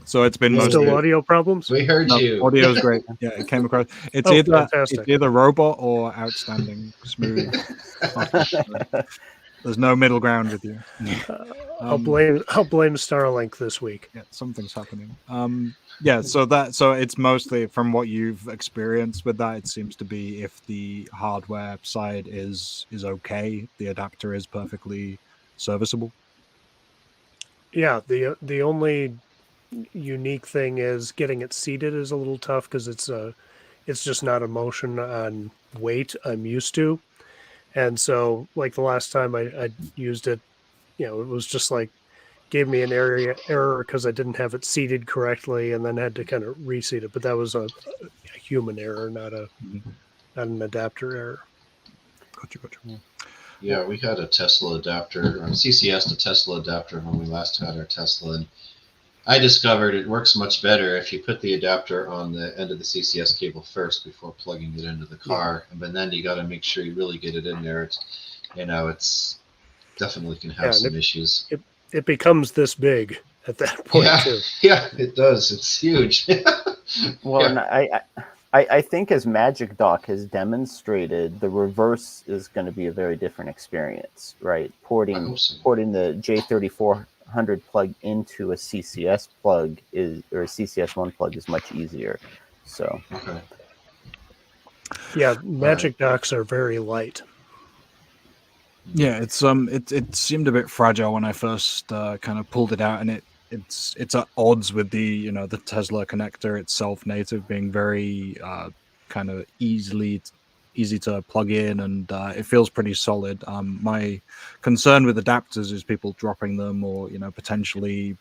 So it's been still audio problems. We heard you. Audio is great. Yeah, it came across. It's either robot or outstanding smooth. There's no middle ground with you. I'll blame Starlink this week. Yeah, something's happening. So it's mostly from what you've experienced with that. It seems to be, if the hardware side is okay, the adapter is perfectly serviceable. Yeah, the only unique thing is getting it seated is a little tough, because it's just not a motion on weight I'm used to. And so, like the last time I used it, it was just like, gave me an error because I didn't have it seated correctly, and then had to kind of reseat it. But that was a human error, not an adapter error. Gotcha. Yeah, we had a Tesla adapter, or CCS to Tesla adapter, when we last had our Tesla, and I discovered it works much better if you put the adapter on the end of the CCS cable first before plugging it into the car. Yeah. But then you got to make sure you really get it in there. It's definitely can have some issues. It becomes this big at that point too. Yeah, it does. It's huge. Well, and I think, as Magic Dock has demonstrated, the reverse is going to be a very different experience, right? Porting the J3400 plug into a CCS plug or a CCS1 plug is much easier. So, okay. Yeah, Magic Docks are very light. Yeah, it seemed a bit fragile when I first kind of pulled it out, and it's at odds with the the Tesla connector itself, native, being very kind of easy to plug in, and it feels pretty solid. My concern with adapters is people dropping them, or potentially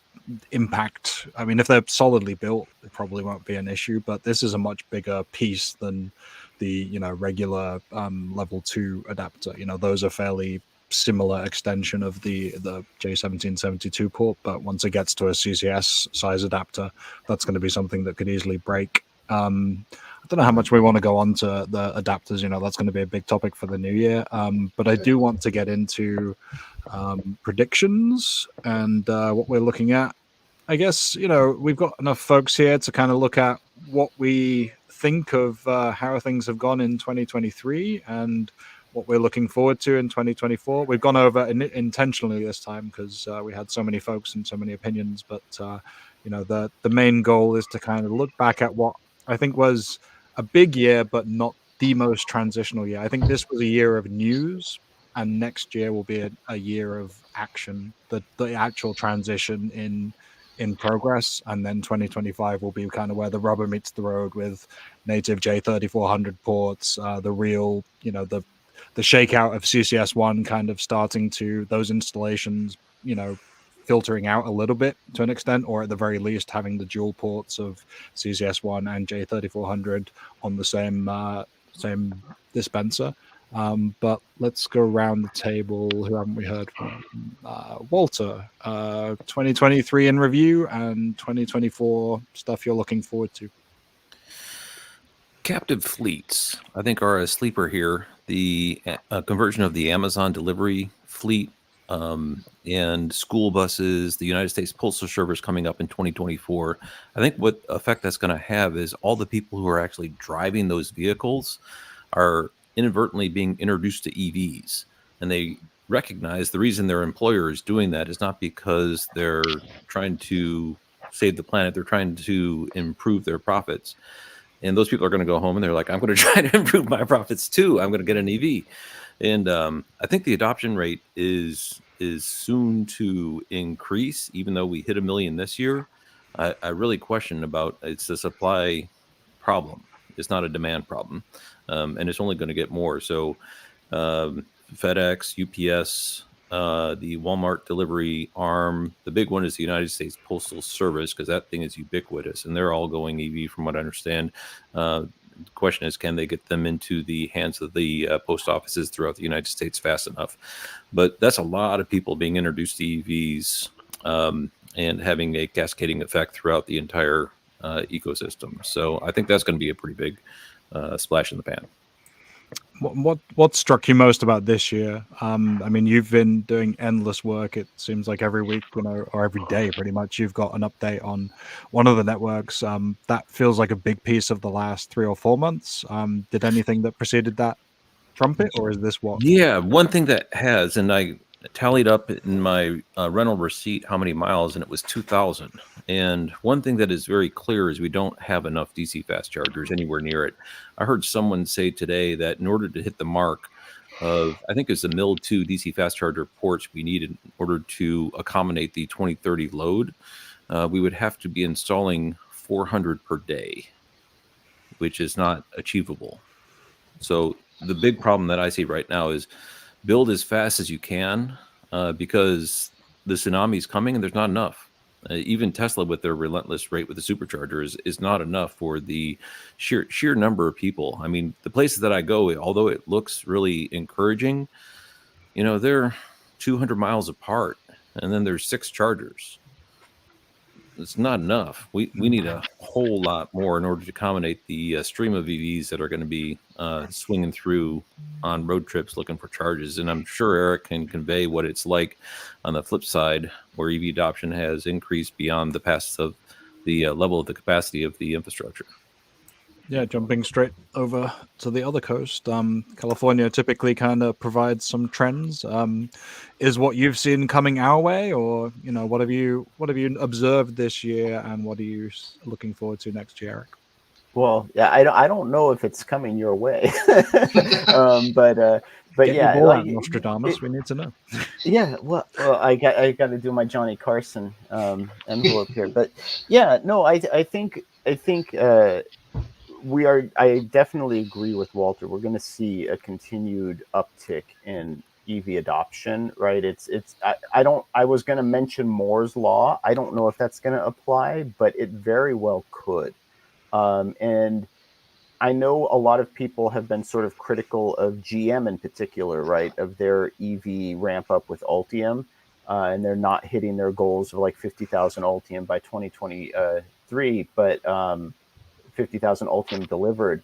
impact. I mean, if they're solidly built, it probably won't be an issue, but this is a much bigger piece than the regular level 2 adapter. Those are fairly similar extension of the J1772 port, but once it gets to a CCS size adapter, that's going to be something that could easily break. I don't know how much we want to go on to the adapters. That's going to be a big topic for the new year. But I do want to get into predictions and what we're looking at. I guess, we've got enough folks here to kind of look at what we think of how things have gone in 2023, and what we're looking forward to in 2024. We've gone over intentionally this time because we had so many folks and so many opinions. But the main goal is to kind of look back at what I think was a big year, but not the most transitional year. I think this was a year of news, and next year will be a year of action. The actual transition in progress, and then 2025 will be kind of where the rubber meets the road with native J3400 ports, the real, the shakeout of CCS1 kind of starting to those installations, filtering out a little bit to an extent, or at the very least having the dual ports of CCS1 and J3400 on the same dispenser. But let's go around the table. Who haven't we heard from? Walter, 2023 in review and 2024 stuff you're looking forward to. Captive fleets, I think, are a sleeper here. The conversion of the Amazon delivery fleet and school buses, the United States Postal Service coming up in 2024. I think what effect that's going to have is all the people who are actually driving those vehicles are inadvertently being introduced to EVs, and they recognize the reason their employer is doing that is not because they're trying to save the planet, they're trying to improve their profits. And those people are going to go home and they're like, I'm going to try to improve my profits too. I'm going to get an EV. And I think the adoption rate is soon to increase, even though we hit 1 million this year. I really question about it's a supply problem. It's not a demand problem. And it's only going to get more. So FedEx, UPS, the Walmart delivery arm, the big one is the United States Postal Service, because that thing is ubiquitous and they're all going EV from what I understand. The question is, can they get them into the hands of the post offices throughout the United States fast enough? But that's a lot of people being introduced to EVs and having a cascading effect throughout the entire ecosystem. So I think that's going to be a pretty big splash in the pan. What struck you most about this year? I mean, you've been doing endless work. It seems like every week, or every day, pretty much, you've got an update on one of the networks. That feels like a big piece of the last 3 or 4 months. Did anything that preceded that trump it, or is this what? Yeah, one thing that has, and I tallied up in my rental receipt how many miles, and it was 2,000. And one thing that is very clear is we don't have enough DC fast chargers anywhere near it. I heard someone say today that in order to hit the mark of, I think it's the MIL2 DC fast charger ports we need in order to accommodate the 2030 load, we would have to be installing 400 per day, which is not achievable. So the big problem that I see right now is build as fast as you can because the tsunami is coming and there's not enough. Even Tesla with their relentless rate with the superchargers is not enough for the sheer number of people. I mean, the places that I go, although it looks really encouraging, they're 200 miles apart and then there's 6 chargers. It's not enough. We need a whole lot more in order to accommodate the stream of EVs that are going to be swinging through on road trips looking for charges. And I'm sure Eric can convey what it's like on the flip side, where EV adoption has increased beyond the past of the level of the capacity of the infrastructure. Yeah, jumping straight over to the other coast, California typically kind of provides some trends. Is what you've seen coming our way, or what have you observed this year, and what are you looking forward to next year, Eric? Well, yeah, I don't know if it's coming your way, but Get yeah, like Nostradamus, we need to know. Yeah, well, I got to do my Johnny Carson envelope here, but yeah, no, I think we are. I definitely agree with Walter. We're going to see a continued uptick in EV adoption, right? I was going to mention Moore's law. I don't know if that's going to apply, but it very well could. And I know a lot of people have been sort of critical of GM in particular, right, of their EV ramp up with Ultium, and they're not hitting their goals of like 50,000 Ultium by 2023, but 50,000 Ultium delivered.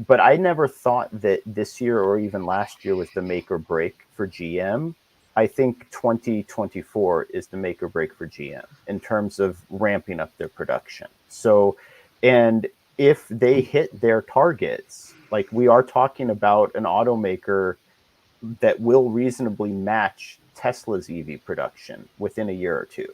But I never thought that this year or even last year was the make or break for GM. I think 2024 is the make or break for GM in terms of ramping up their production. So, and if they hit their targets, like we are talking about an automaker that will reasonably match Tesla's EV production within a year or two.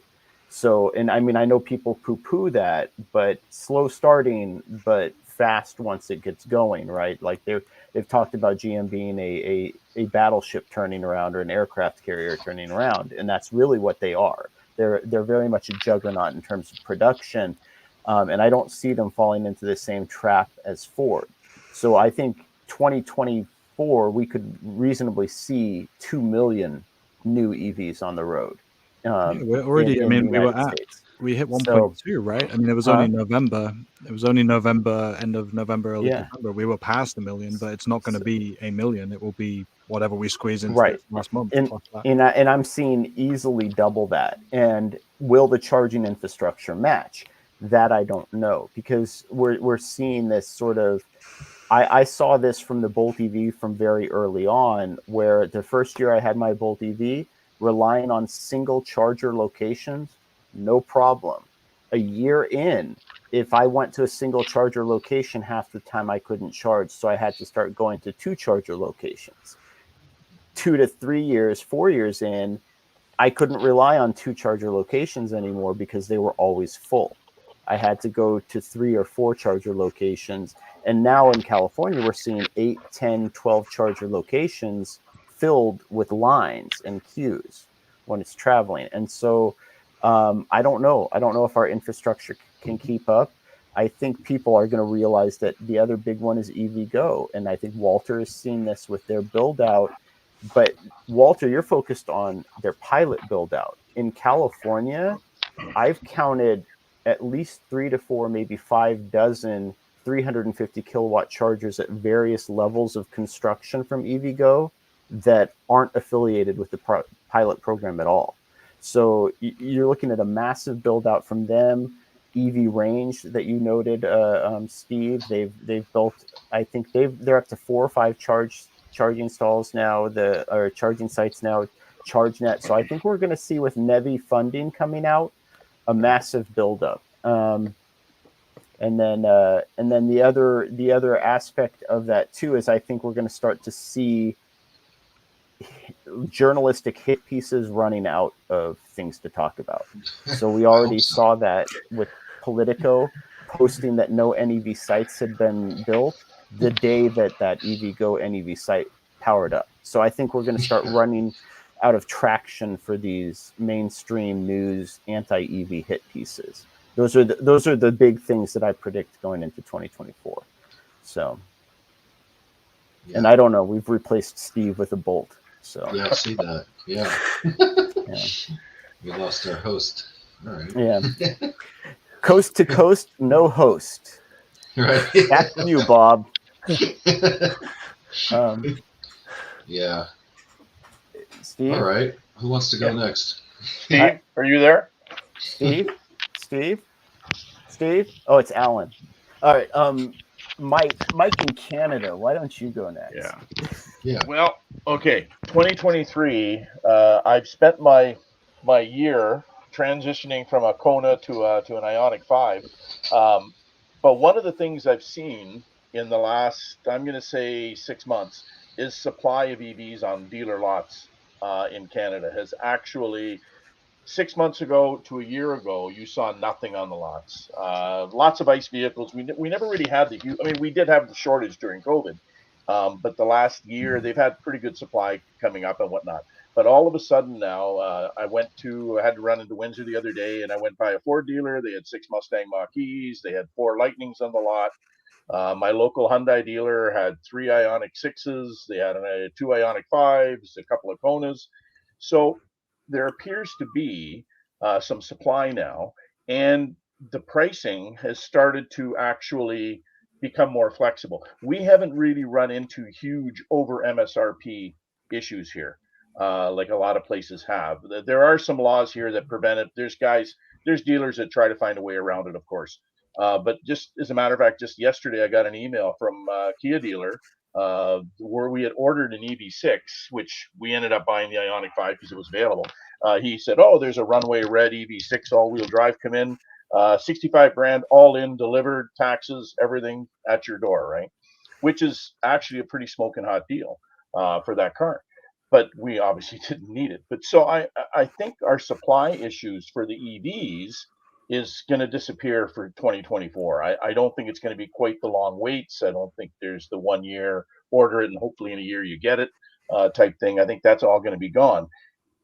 So, and I mean, I know people poo-poo that, but slow starting, but fast once it gets going, right? Like they've talked about GM being a battleship turning around or an aircraft carrier turning around, and that's really what they are. They're very much a juggernaut in terms of production, and I don't see them falling into the same trap as Ford. So I think 2024 we could reasonably see 2 million new EVs on the road. We're already. I mean, we hit 1.2, right? I mean, it was only November. It was only November, end of November, early December. We were past 1 million, but it's not going to be 1 million. It will be whatever we squeeze into this last month. And I'm seeing easily double that. And will the charging infrastructure match? That I don't know, because we're seeing this sort of. I saw this from the BoltEV from very early on, where the first year I had my BoltEV, relying on single charger locations, no problem. A year in, if I went to a single charger location, half the time I couldn't charge. So I had to start going to 2 charger locations. 2 to 3 years, 4 years in, I couldn't rely on 2 charger locations anymore because they were always full. I had to go to 3 or 4 charger locations. And now in California, we're seeing 8, 10, 12 charger locations filled with lines and queues when it's traveling. And so I don't know. I don't know if our infrastructure can keep up. I think people are going to realize that the other big one is EVgo. And I think Walter is seeing this with their build out. But Walter, you're focused on their pilot build out. In California, I've counted at least 3 to 4, maybe 5 dozen 350 kilowatt chargers at various levels of construction from EVgo that aren't affiliated with the pilot program at all. So you're looking at a massive build out from them. EV range that you noted, Steve, they've built. I think they're up to 4 or 5 charging stalls now. Or charging sites now. ChargeNet. So I think we're going to see, with NEVI funding coming out, a massive buildup. And then the other aspect of that too is I think we're going to start to see journalistic hit pieces running out of things to talk about. So we already saw that with Politico posting that no NEV sites had been built the day that EVgo NEV site powered up. So I think we're going to start running out of traction for these mainstream news anti-EV hit pieces. Those are the big things that I predict going into 2024. So, and I don't know. We've replaced Steve with a Bolt. So yeah, I see that. Yeah. We lost our host. All right. Yeah. Coast to coast, no host. Right. Back to you, Bob. Yeah. Steve. All right. Who wants to go next? Steve, are you there? Steve. Oh, it's Alan. All right. Mike in Canada. Why don't you go next? Yeah. Well, okay. 2023. I've spent my year transitioning from a Kona to an Ioniq 5. But one of the things I've seen in the last, I'm going to say 6 months, is supply of EVs on dealer lots in Canada has actually, 6 months ago to a year ago, you saw nothing on the lots. Lots of ICE vehicles. We never really had we did have the shortage during COVID, but the last year they've had pretty good supply coming up and whatnot. But all of a sudden now, I had to run into Windsor the other day, and I went by a Ford dealer. They had 6 Mustang Mach-E's. They had 4 Lightnings on the lot. My local Hyundai dealer had 3 Ioniq 6s. They had 2 Ioniq 5s, a couple of Konas. So there appears to be some supply now, and the pricing has started to actually become more flexible. We haven't really run into huge over MSRP issues here, like a lot of places have. There are some laws here that prevent it. There's dealers that try to find a way around it, of course. But just as a matter of fact, just yesterday I got an email from a Kia dealer where we had ordered an EV6, which we ended up buying the Ioniq 5 because it was available. He said, "Oh, there's a runway red EV6 all-wheel drive come in, 65 grand all in, delivered, taxes, everything at your door," right? Which is actually a pretty smoking hot deal for that car. but we obviously didn't need it. But so I think our supply issues for the EVs is going to disappear for 2024. I don't think it's going to be quite the long waits. I don't think there's the 1 year order it and hopefully in a year you get it type thing. I think that's all going to be gone.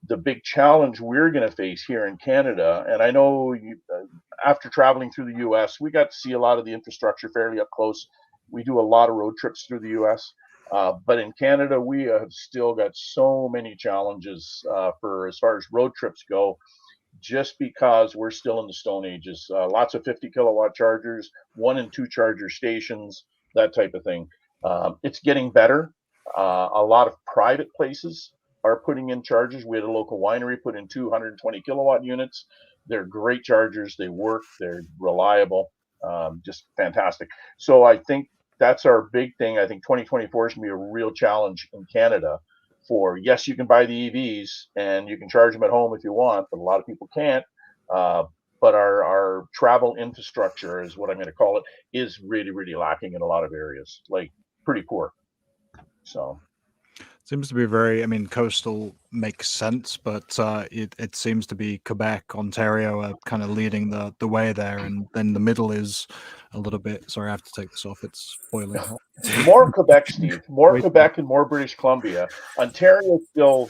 The big challenge we're going to face here in Canada, and I know after traveling through the US, we got to see a lot of the infrastructure fairly up close. We do a lot of road trips through the US. But in Canada, we have still got so many challenges for as far as road trips go, just because we're still in the Stone Ages. Lots of 50 kilowatt chargers, 1 and 2 charger stations, that type of thing. It's getting better. A lot of private places are putting in chargers. We had a local winery put in 220 kilowatt units. They're great chargers. They work. They're reliable. Just fantastic. So I think that's our big thing. I think 2024 is going to be a real challenge in Canada for, yes, you can buy the EVs and you can charge them at home if you want, but a lot of people can't. But our travel infrastructure is what I'm going to call it, is really, really lacking in a lot of areas, like pretty poor. So seems to be very, I mean, coastal makes sense, but it seems to be Quebec, Ontario are kind of leading the way there, and then the middle is a little bit, sorry, I have to take this off, it's boiling hot. More Quebec, Steve, more Quebec and more British Columbia. Ontario still,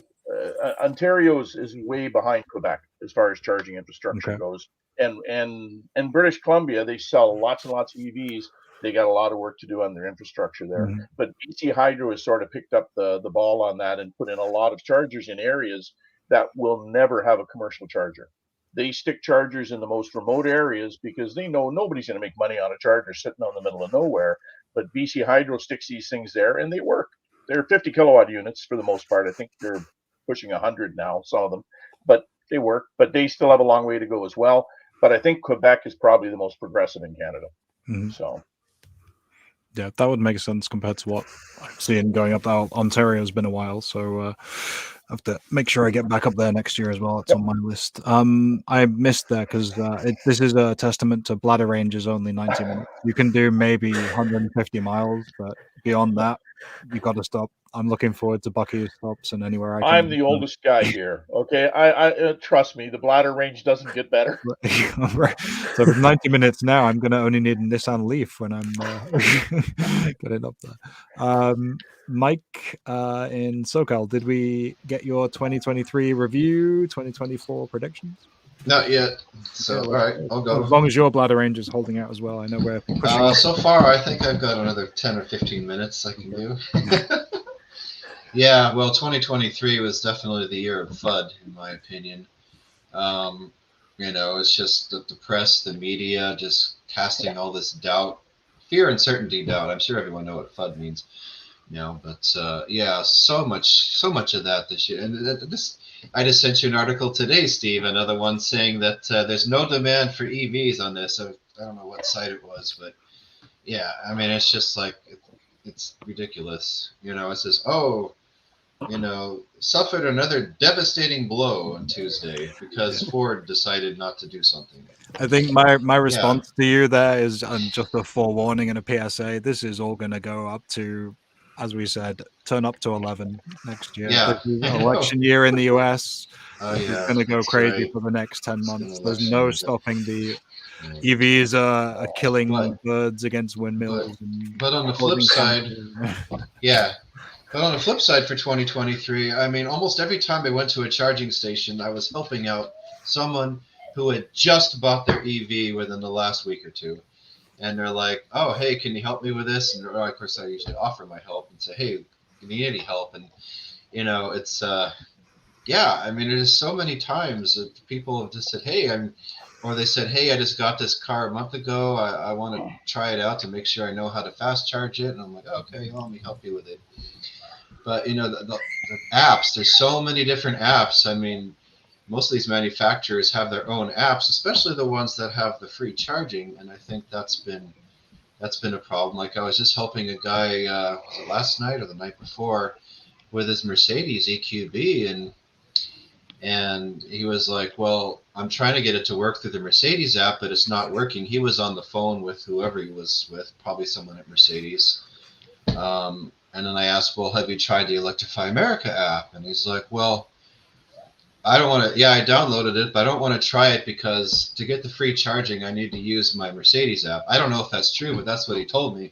Ontario is way behind Quebec as far as charging infrastructure goes. And British Columbia, they sell lots and lots of EVs. They got a lot of work to do on their infrastructure there. Mm-hmm. But BC Hydro has sort of picked up the ball on that and put in a lot of chargers in areas that will never have a commercial charger. They stick chargers in the most remote areas because they know nobody's going to make money on a charger sitting out in the middle of nowhere. But BC Hydro sticks these things there and they work. They're 50 kilowatt units for the most part. I think they're pushing 100 now, some of them. But they work. But they still have a long way to go as well. But I think Quebec is probably the most progressive in Canada. Mm-hmm. So. Yeah, that would make sense compared to what I'm seeing going up there. Ontario's been a while, so I have to make sure I get back up there next year as well. It's on my list. I missed that because this is a testament to bladder range is only 90 minutes. You can do maybe 150 miles, but beyond that, you got to stop. I'm looking forward to Bucky's stops and anywhere I can. I'm the oldest guy here. Okay, I trust me. The bladder range doesn't get better. Right. So for 90 minutes now, I'm going to only need a Nissan Leaf when I'm getting up there. Mike in SoCal, did we get your 2023 review, 2024 predictions? Not yet. So, all right, I'll go. As long as your bladder range is holding out as well. I know we're pushing. So far, I think I've got another 10 or 15 minutes I can do. Yeah, well, 2023 was definitely the year of FUD, in my opinion. It's just the press, the media, just casting all this doubt, fear, uncertainty, doubt. I'm sure everyone knows what FUD means, But so much of that this year. And this, I just sent you an article today, Steve, another one saying that there's no demand for EVs on this. I don't know what site it was, but yeah, I mean, it's just like it's ridiculous. It says, suffered another devastating blow on Tuesday because Ford decided not to do something. I think my response to you there is just a forewarning and a PSA. This is all going to go up to, as we said, turn up to 11 next year. Yeah. This is election year in the US. It's going to go crazy right. for the next 10 months. There's no stopping the EVs are killing birds against windmills. But on the flip side, But on the flip side for 2023, I mean, almost every time I went to a charging station, I was helping out someone who had just bought their EV within the last week or two. And they're like, oh, hey, can you help me with this? And of course, I usually offer my help and say, hey, do you need any help? And, it's, I mean, there's so many times that people have just said, hey, or they said, hey, I just got this car a month ago. I want to try it out to make sure I know how to fast charge it. And I'm like, okay, let me help you with it. But, the apps, there's so many different apps. I mean, most of these manufacturers have their own apps, especially the ones that have the free charging. And I think that's been a problem. Like I was just helping a guy was it last night or the night before with his Mercedes EQB. And he was like, well, I'm trying to get it to work through the Mercedes app, but it's not working. He was on the phone with whoever he was with, probably someone at Mercedes. And then I asked, well, have you tried the Electrify America app? And he's like, well, I don't want to. Yeah, I downloaded it, but I don't want to try it because to get the free charging, I need to use my Mercedes app. I don't know if that's true, but that's what he told me.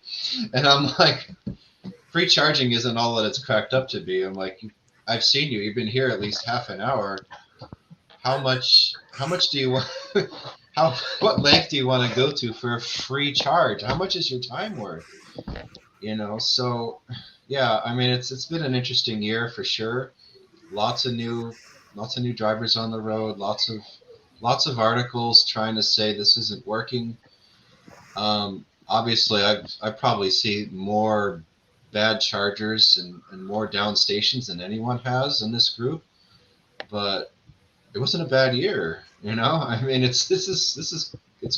And I'm like, free charging isn't all that it's cracked up to be. I'm like, I've seen you. You've been here at least half an hour. How much do you want? What length do you want to go to for a free charge? How much is your time worth? You know, so yeah, I mean, it's been an interesting year for sure. Lots of new drivers on the road. Lots of articles trying to say this isn't working. Obviously, I probably see more bad chargers and more down stations than anyone has in this group, but it wasn't a bad year. You know, I mean, it's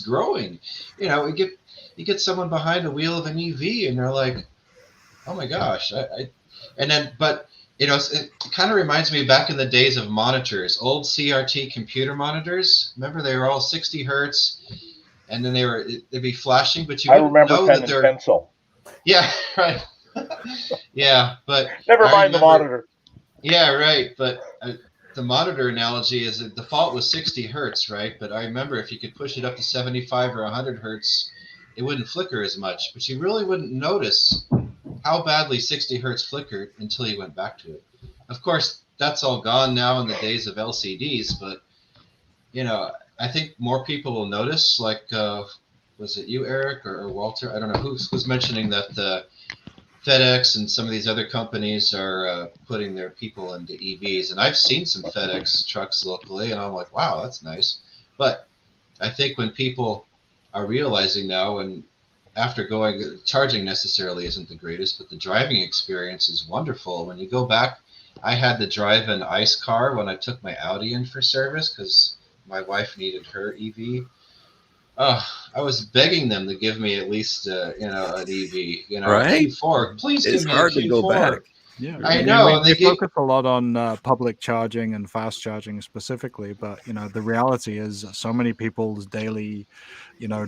growing. You know, you get someone behind the wheel of an EV, and they're like, oh my gosh, but you know, it kind of reminds me back in the days of monitors, old CRT computer monitors. Remember, they were all 60 hertz, and then they'd be flashing, but you wouldn't know pen that and pencil. Yeah, right. Yeah, but Never mind the monitor. Yeah, right. But the monitor analogy is that the default was 60 hertz, right? But I remember if you could push it up to 75 or 100 hertz, it wouldn't flicker as much. But you really wouldn't notice how badly 60 hertz flickered until you went back to it. Of course, that's all gone now in the days of LCDs. But you know, I think more people will notice. Like, was it you, Eric, or Walter? I don't know who's mentioning that. FedEx and some of these other companies are putting their people into EVs. And I've seen some FedEx trucks locally, and I'm like, wow, that's nice. But I think when people are realizing now, and after charging necessarily isn't the greatest, but the driving experience is wonderful. When you go back, I had to drive an ICE car when I took my Audi in for service because my wife needed her EV. I was begging them to give me at least, an EV, right? Q4. Please it's give me hard a Q4. to go back. Yeah, I know. They focus a lot on public charging and fast charging specifically, but the reality is so many people's daily,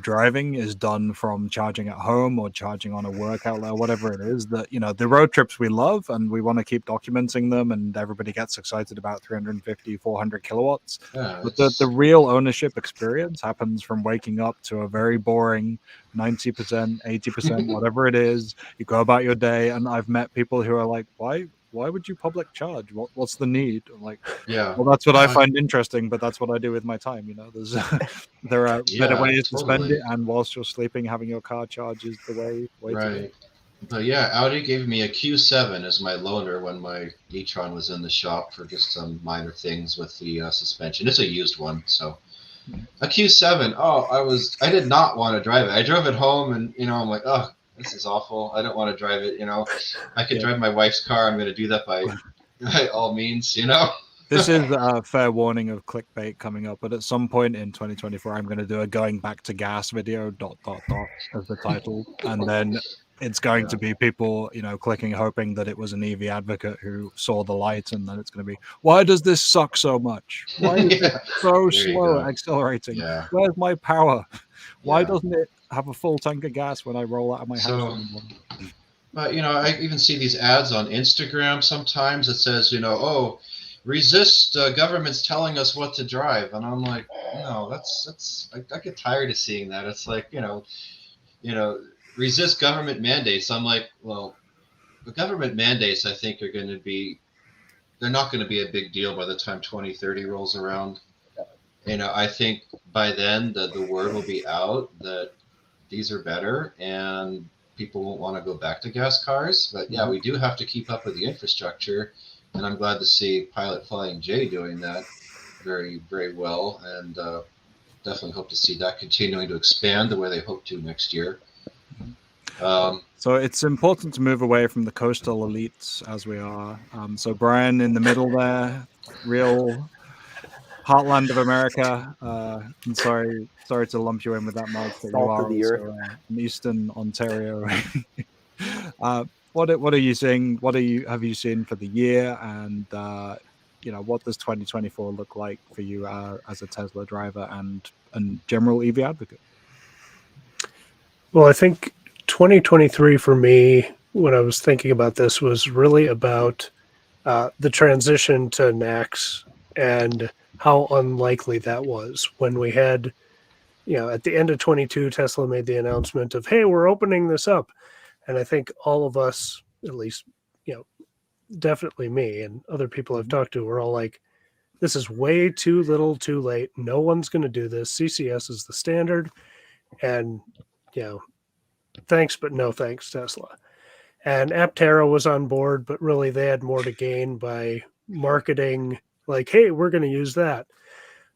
driving is done from charging at home or charging on a work outlet or whatever it is. That the road trips we love and we want to keep documenting them, and everybody gets excited about 350, 400 kilowatts. Yeah, but the real ownership experience happens from waking up to a very boring 90%, 80%, whatever it is. You go about your day, and I've met people who are like, why would you public charge? What's the need? I'm like, yeah, well, that's what I find interesting, but that's what I do with my time. There's there are better ways to spend it, and whilst you're sleeping, having your car charge is the way right. to go. But yeah, Audi gave me a Q7 as my loaner when my e-tron was in the shop for just some minor things with the suspension. It's a used one, so a Q7. I did not want to drive it. I drove it home, and I'm like, oh, this is awful. I don't want to drive it. I could drive my wife's car. I'm going to do that by all means. This is a fair warning of clickbait coming up, but at some point in 2024, I'm going to do a going back to gas video, ... as the title, and then it's going to be people, clicking, hoping that it was an EV advocate who saw the light, and then it's going to be, why does this suck so much? Why is it so slow at accelerating? Yeah. Where's my power? Why doesn't it have a full tank of gas when I roll out of my house? But I even see these ads on Instagram sometimes that says, resist government's telling us what to drive, and I'm like, no, that's I get tired of seeing that. It's like, resist government mandates. I'm like, well, the government mandates, I think, they're not going to be a big deal by the time 2030 rolls around. I think by then the word will be out that these are better and people won't want to go back to gas cars. But yeah, we do have to keep up with the infrastructure. And I'm glad to see Pilot Flying J doing that very, very well. And definitely hope to see that continuing to expand the way they hope to next year. So it's important to move away from the coastal elites as we are. So Brian in the middle there, real heartland of America. I'm sorry to lump you in with that, Mark, but you are also in Eastern Ontario. What are you seeing? Have you seen for the year? And what does 2024 look like for you as a Tesla driver and general EV advocate? Well, I think 2023 for me when I was thinking about this was really about the transition to NACs and how unlikely that was when we had, at the end of 22, Tesla made the announcement of, hey, we're opening this up. And I think all of us, at least, definitely me and other people I've talked to, were all like, this is way too little too late. No one's going to do this. CCS is the standard. And, thanks, but no thanks, Tesla. And Aptera was on board, but really they had more to gain by marketing like, hey, we're going to use that.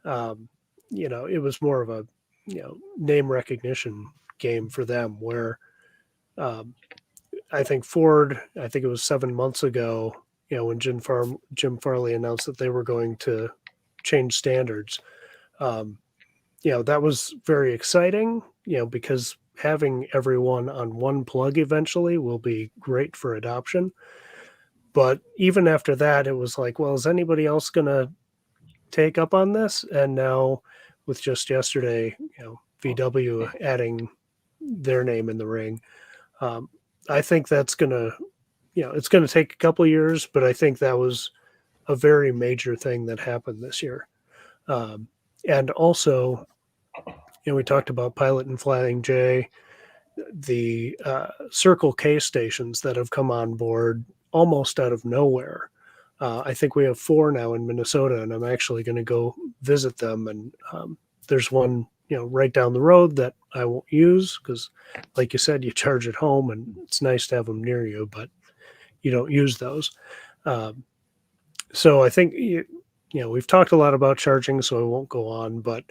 It was more of a, name recognition game for them where I think Ford, I think it was 7 months ago, when Jim Farley announced that they were going to change standards. That was very exciting, because having everyone on one plug eventually will be great for adoption. But even after that, it was like, well, is anybody else going to take up on this? And now with just yesterday, VW adding their name in the ring, I think that's going to, it's going to take a couple of years, but I think that was a very major thing that happened this year. And also, we talked about Pilot and Flying J, the Circle K stations that have come on board almost out of nowhere. I think we have 4 now in Minnesota, and I'm actually going to go visit them. And there's one, right down the road that I won't use because, like you said, you charge at home, and it's nice to have them near you, but you don't use those. So I think, we've talked a lot about charging, so I won't go on, but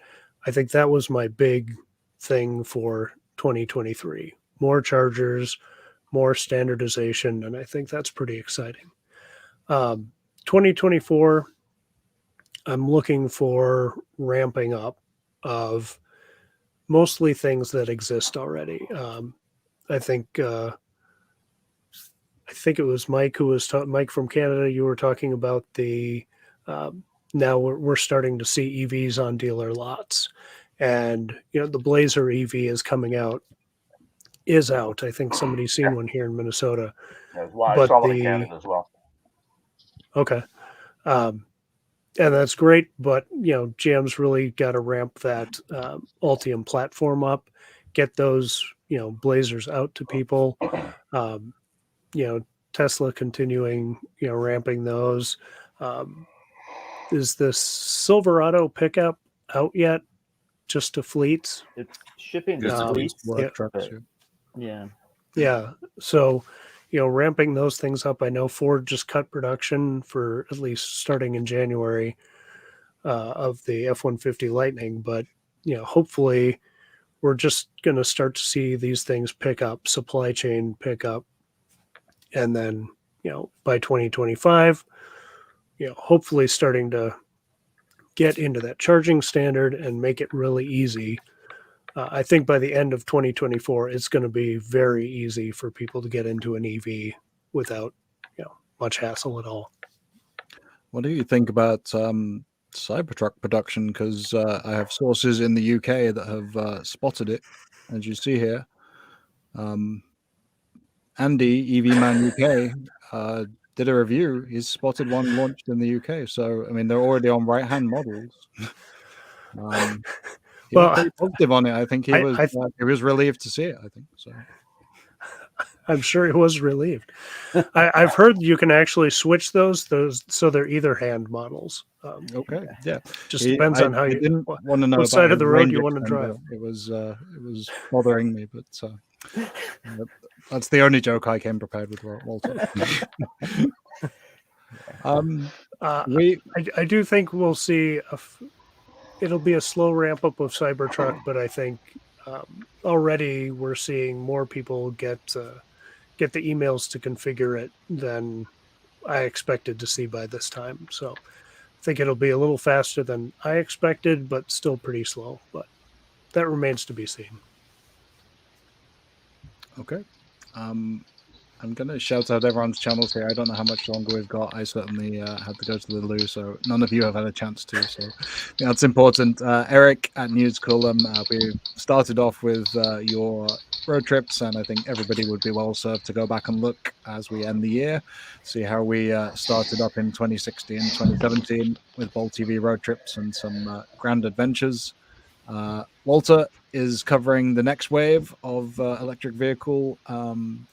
I think that was my big thing for 2023. More chargers, more standardization, and I think that's pretty exciting. 2024, I'm looking for ramping up of mostly things that exist already. I think it was Mike who was Mike from Canada. You were talking about the now we're starting to see EVs on dealer lots, and the Blazer EV is out. I think somebody's seen one here in Minnesota. Yeah, I saw one in Canada as well. Okay. And that's great, but GM's really got to ramp that Ultium platform up, get those Blazers out to people. Tesla continuing ramping those. Is this Silverado pickup out yet? Just to fleets? It's shipping Just to to fleets. Work trucks, Yeah. Yeah. So, ramping those things up. I know Ford just cut production for at least starting in January of the F-150 Lightning, but hopefully we're just going to start to see these things pick up, supply chain pick up, and then by 2025, hopefully starting to get into that charging standard and make it really easy. I think by the end of 2024, it's going to be very easy for people to get into an EV without much hassle at all. What do you think about Cybertruck production? Because I have sources in the UK that have spotted it, as you see here. Andy, EV Man UK, did a review. He's spotted one launched in the UK. So, I mean, they're already on right-hand models. He was pretty positive on it. I think he was relieved to see it, I think. So I'm sure he was relieved. I've heard you can actually switch those so they're either hand models. Okay, yeah. Just depends on how you didn't want to know what side of the road you want to drive. It was bothering me, but that's the only joke I came prepared with, Walter. I do think we'll see it'll be a slow ramp up of Cybertruck, but I think already we're seeing more people get the emails to configure it than I expected to see by this time. So I think it'll be a little faster than I expected, but still pretty slow. But that remains to be seen. Okay. I'm going to shout out everyone's channels here. I don't know how much longer we've got. I certainly had to go to the loo, so none of you have had a chance to. So yeah, that's important. Eric at News Coolum, we started off with your road trips, and I think everybody would be well served to go back and look as we end the year, see how we started up in 2016, 2017 with BoltEV road trips and some grand adventures. Walter is covering the next wave of electric vehicle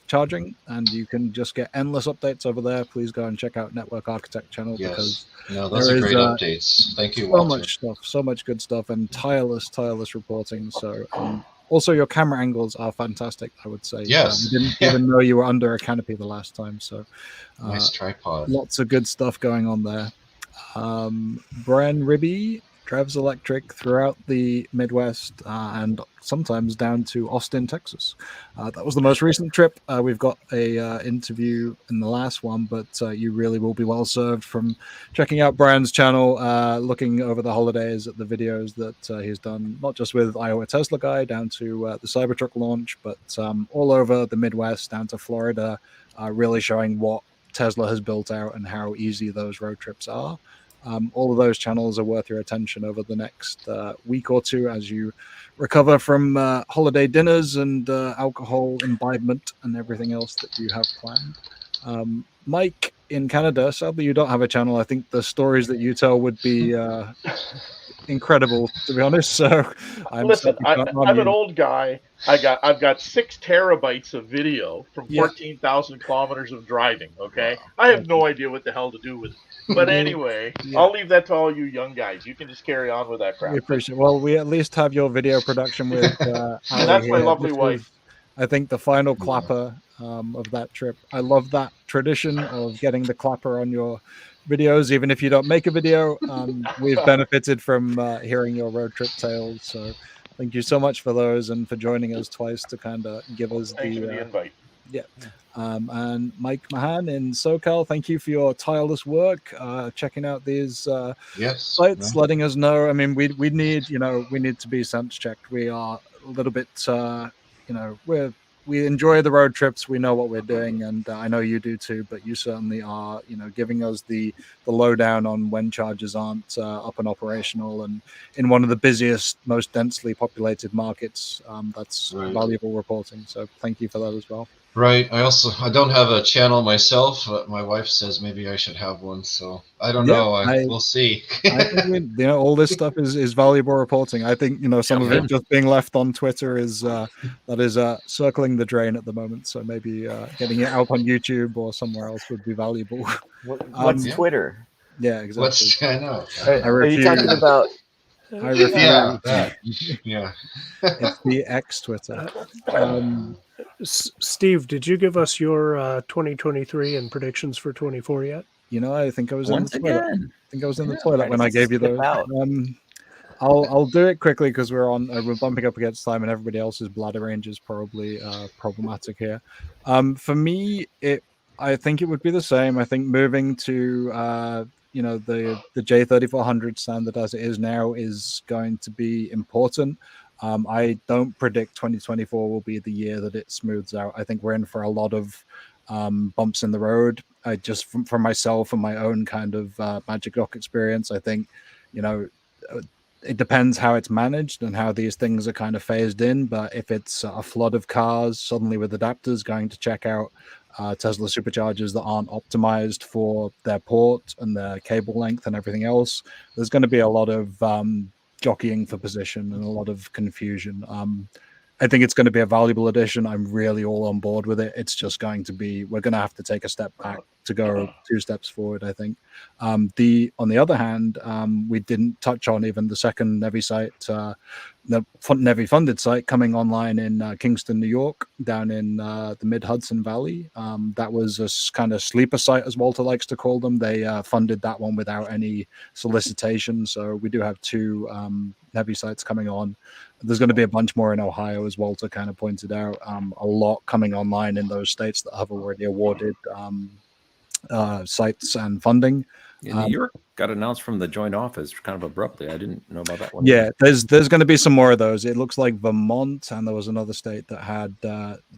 charging, and you can just get endless updates over there. Please go and check out Network Architect channel because those are great updates. Thank you, so Walter. much stuff, so much good stuff, and tireless reporting. So also your camera angles are fantastic, I would say. Yes. You didn't even know you were under a canopy the last time, so nice tripod. Lots of good stuff going on there. Brian Riebe drives electric throughout the Midwest and sometimes down to Austin, Texas. That was the most recent trip. We've got a interview in the last one, but you really will be well served from checking out Brian's channel, looking over the holidays at the videos that he's done, not just with Iowa Tesla Guy down to the Cybertruck launch, but all over the Midwest down to Florida, really showing what Tesla has built out and how easy those road trips are. All of those channels are worth your attention over the next week or two as you recover from holiday dinners and alcohol imbibement and everything else that you have planned. Mike in Canada, sadly you don't have a channel. I think the stories that you tell would be incredible, to be honest. So listen, I'm an old guy. I've got 6 terabytes of video from 14,000 kilometers of driving. Okay, I have no idea what the hell to do with it. But anyway, I'll leave that to all you young guys. You can just carry on with that crap. We appreciate it. Well, we at least have your video production with and that's my lovely wife. I think the final clapper of that trip. I love that tradition of getting the clapper on your videos, even if you don't make a video. We've benefited from hearing your road trip tales. So thank you so much for those and for joining us twice to kind of give us Thanks for the invite. Yeah. And Mike Mahan in SoCal, thank you for your tireless work, checking out these sites, letting us know. I mean, we need to be sense checked. We are a little bit, we enjoy the road trips. We know what we're doing, and I know you do too. But you certainly are, giving us the lowdown on when chargers aren't up and operational, and in one of the busiest, most densely populated markets. That's valuable reporting. So thank you for that as well. Right. I don't have a channel myself, but my wife says maybe I should have one. So I don't know. We'll see. I think all this stuff is valuable reporting. I think some of it just being left on Twitter is circling the drain at the moment. So maybe getting it out on YouTube or somewhere else would be valuable. What's Twitter? Yeah, exactly. I know. Are you talking about? I refuse. Yeah. It's the X Twitter. Steve, did you give us your 2023 and predictions for 24 yet? I think I was in the toilet. I think I was in the toilet when I gave you those. I'll do it quickly because we're bumping up against time, and everybody else's bladder range is probably problematic here. For me, I think it would be the same. I think moving to the J3400 standard as it is now is going to be important. I don't predict 2024 will be the year that it smooths out. I think we're in for a lot of bumps in the road. I just from myself and my own kind of Magic Dock experience, I think, it depends how it's managed and how these things are kind of phased in. But if it's a flood of cars suddenly with adapters going to check out Tesla superchargers that aren't optimized for their port and their cable length and everything else, there's going to be a lot of jockeying for position and a lot of confusion. I think it's going to be a valuable addition. I'm really all on board with it. It's just going to be, we're going to have to take a step back to go 2 steps forward, I think. On the other hand, we didn't touch on even the second NEVI site, the NEVI funded site coming online in Kingston, New York, down in the mid-Hudson Valley. That was a kind of sleeper site, as Walter likes to call them. They funded that one without any solicitation. So we do have 2 NEVI sites coming on. There's going to be a bunch more in Ohio, as Walter kind of pointed out. A lot coming online in those states that have already awarded sites and funding. In New York, got announced from the joint office kind of abruptly. I didn't know about that one. Yeah, there's going to be some more of those. It looks like Vermont, and there was another state that had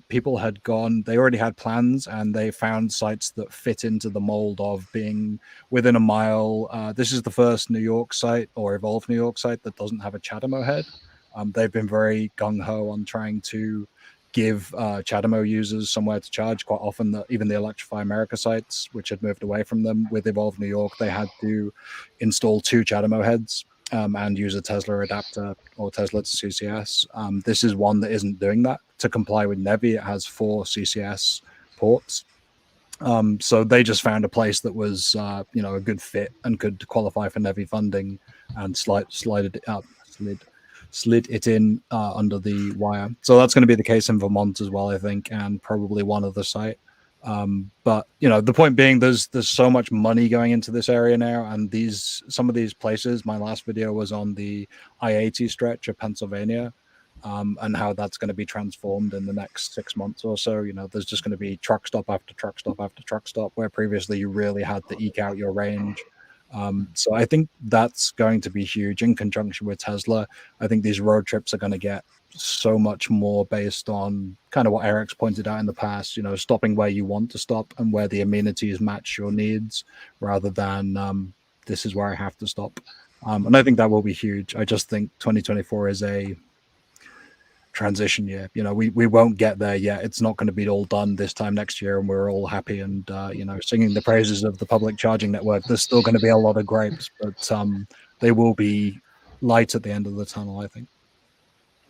people had gone. They already had plans, and they found sites that fit into the mold of being within a mile. This is the first New York site or Evolve New York site that doesn't have a CHAdeMO head. They've been very gung ho on trying to give CHAdeMO users somewhere to charge. Quite often, even the Electrify America sites, which had moved away from them with Evolve New York, they had to install 2 CHAdeMO heads and use a Tesla adapter or Tesla to CCS. This is one that isn't doing that. To comply with NEVI, it has 4 CCS ports. So they just found a place that was, a good fit and could qualify for NEVI funding and slid it in under the wire. So that's going to be the case in Vermont as well, I think, and probably one other site. But the point being, there's so much money going into this area now, and some of these places. My last video was on the I-80 stretch of Pennsylvania, and how that's going to be transformed in the next 6 months or so. There's just going to be truck stop after truck stop after truck stop, where previously you really had to eke out your range. So I think that's going to be huge in conjunction with Tesla. I think these road trips are going to get so much more based on kind of what Eric's pointed out in the past, stopping where you want to stop and where the amenities match your needs, rather than this is where I have to stop. And I think that will be huge. I just think 2024 is a transition year. We won't get there yet. It's not going to be all done this time next year and we're all happy and singing the praises of the public charging network. There's still going to be a lot of gripes, but they will be light at the end of the tunnel, I think.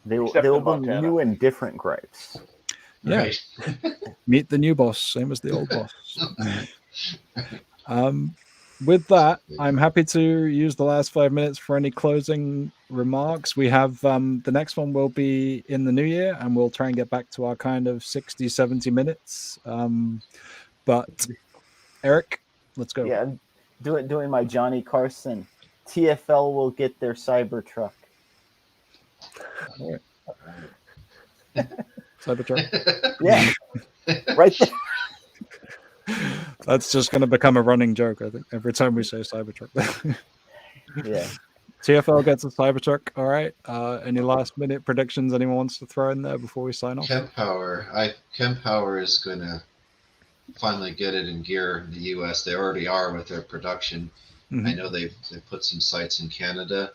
They will be new and different gripes. Yeah. Right. Meet the new boss, same as the old boss. With that, I'm happy to use the last 5 minutes for any closing remarks. We have the next one will be in the new year, and we'll try and get back to our kind of 60, 70 minutes. But Eric, let's go. Yeah, doing my Johnny Carson. TFL will get their Cybertruck. All right. Cybertruck. Yeah, right there. That's just going to become a running joke, I think, every time we say Cybertruck. Yeah. TFL gets a Cybertruck. All right. Any last minute predictions anyone wants to throw in there before we sign off? Kempower is going to finally get it in gear in the US. They already are with their production. Mm-hmm. I know they've put some sites in Canada.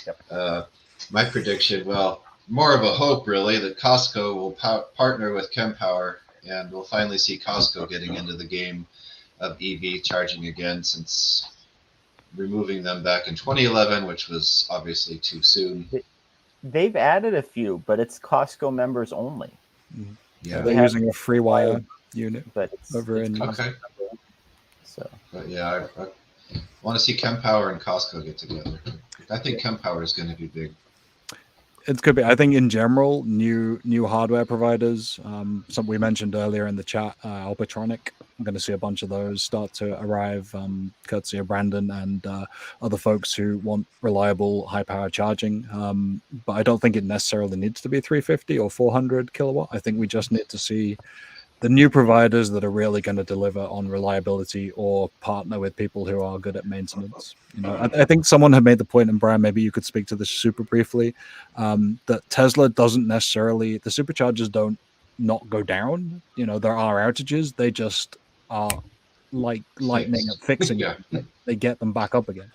Yep. My prediction, well, more of a hope really, that Costco will partner with Kempower, and we'll finally see Costco getting into the game of EV charging again, since removing them back in 2011, which was obviously too soon. They've added a few, but it's Costco members only. Mm-hmm. Yeah, they're using a free wire unit, but it's over in okay. So, but yeah, I want to see Kempower and Costco get together. I think Kempower is going to be big. It could be. I think in general, new hardware providers. Some we mentioned earlier in the chat, Alpatronic. I'm going to see a bunch of those start to arrive, courtesy of Brandon and other folks who want reliable, high-power charging. But I don't think it necessarily needs to be 350 or 400 kilowatt. I think we just need to see the new providers that are really going to deliver on reliability or partner with people who are good at maintenance. I think someone had made the point, and Brian, maybe you could speak to this super briefly, that Tesla doesn't necessarily, the superchargers don't not go down. There are outages. They just are like lightning at fixing Yeah. them. They get them back up again.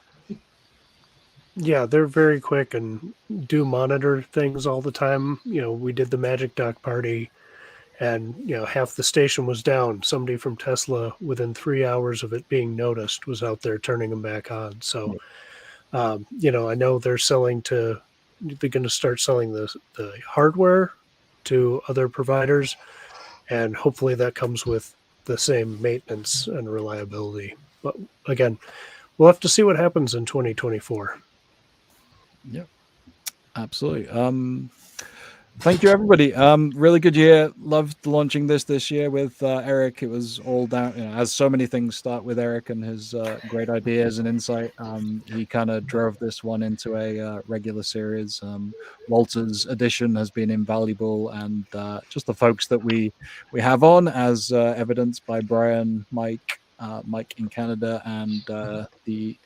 Yeah, they're very quick and do monitor things all the time. We did the Magic Dock party, and half the station was down. Somebody from Tesla, within 3 hours of it being noticed, was out there turning them back on. So, I know they're going to start selling the hardware to other providers, and hopefully that comes with the same maintenance and reliability. But again, we'll have to see what happens in 2024. Yep, absolutely. Thank you, everybody. Really good year. Loved launching this year with Eric. It was all down, as so many things start with Eric and his great ideas and insight. He kind of drove this one into a regular series. Walter's addition has been invaluable, and just the folks that we have on, as evidenced by Brian, Mike, Mike in Canada, and the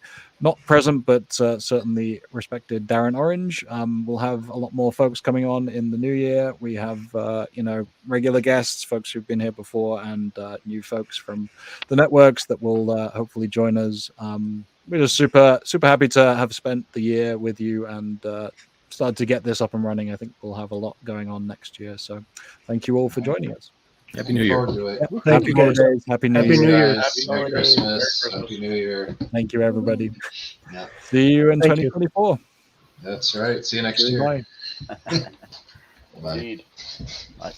not present but certainly respected Darren Orange. We'll have a lot more folks coming on in the new year. We have regular guests, folks who've been here before, and new folks from the networks that will hopefully join us. We're just super happy to have spent the year with you and started to get this up and running. I think we'll have a lot going on next year. So thank you all for joining us. Happy New Year. Forward to it. Thank you, guys. Happy New Happy Year. New Year. Guys. Happy Merry holidays. Christmas. Merry Happy New Year. Thank you, everybody. Yeah, See you in Thank you. 2024. that's right. See you next year. Bye. Bye. Indeed. Bye.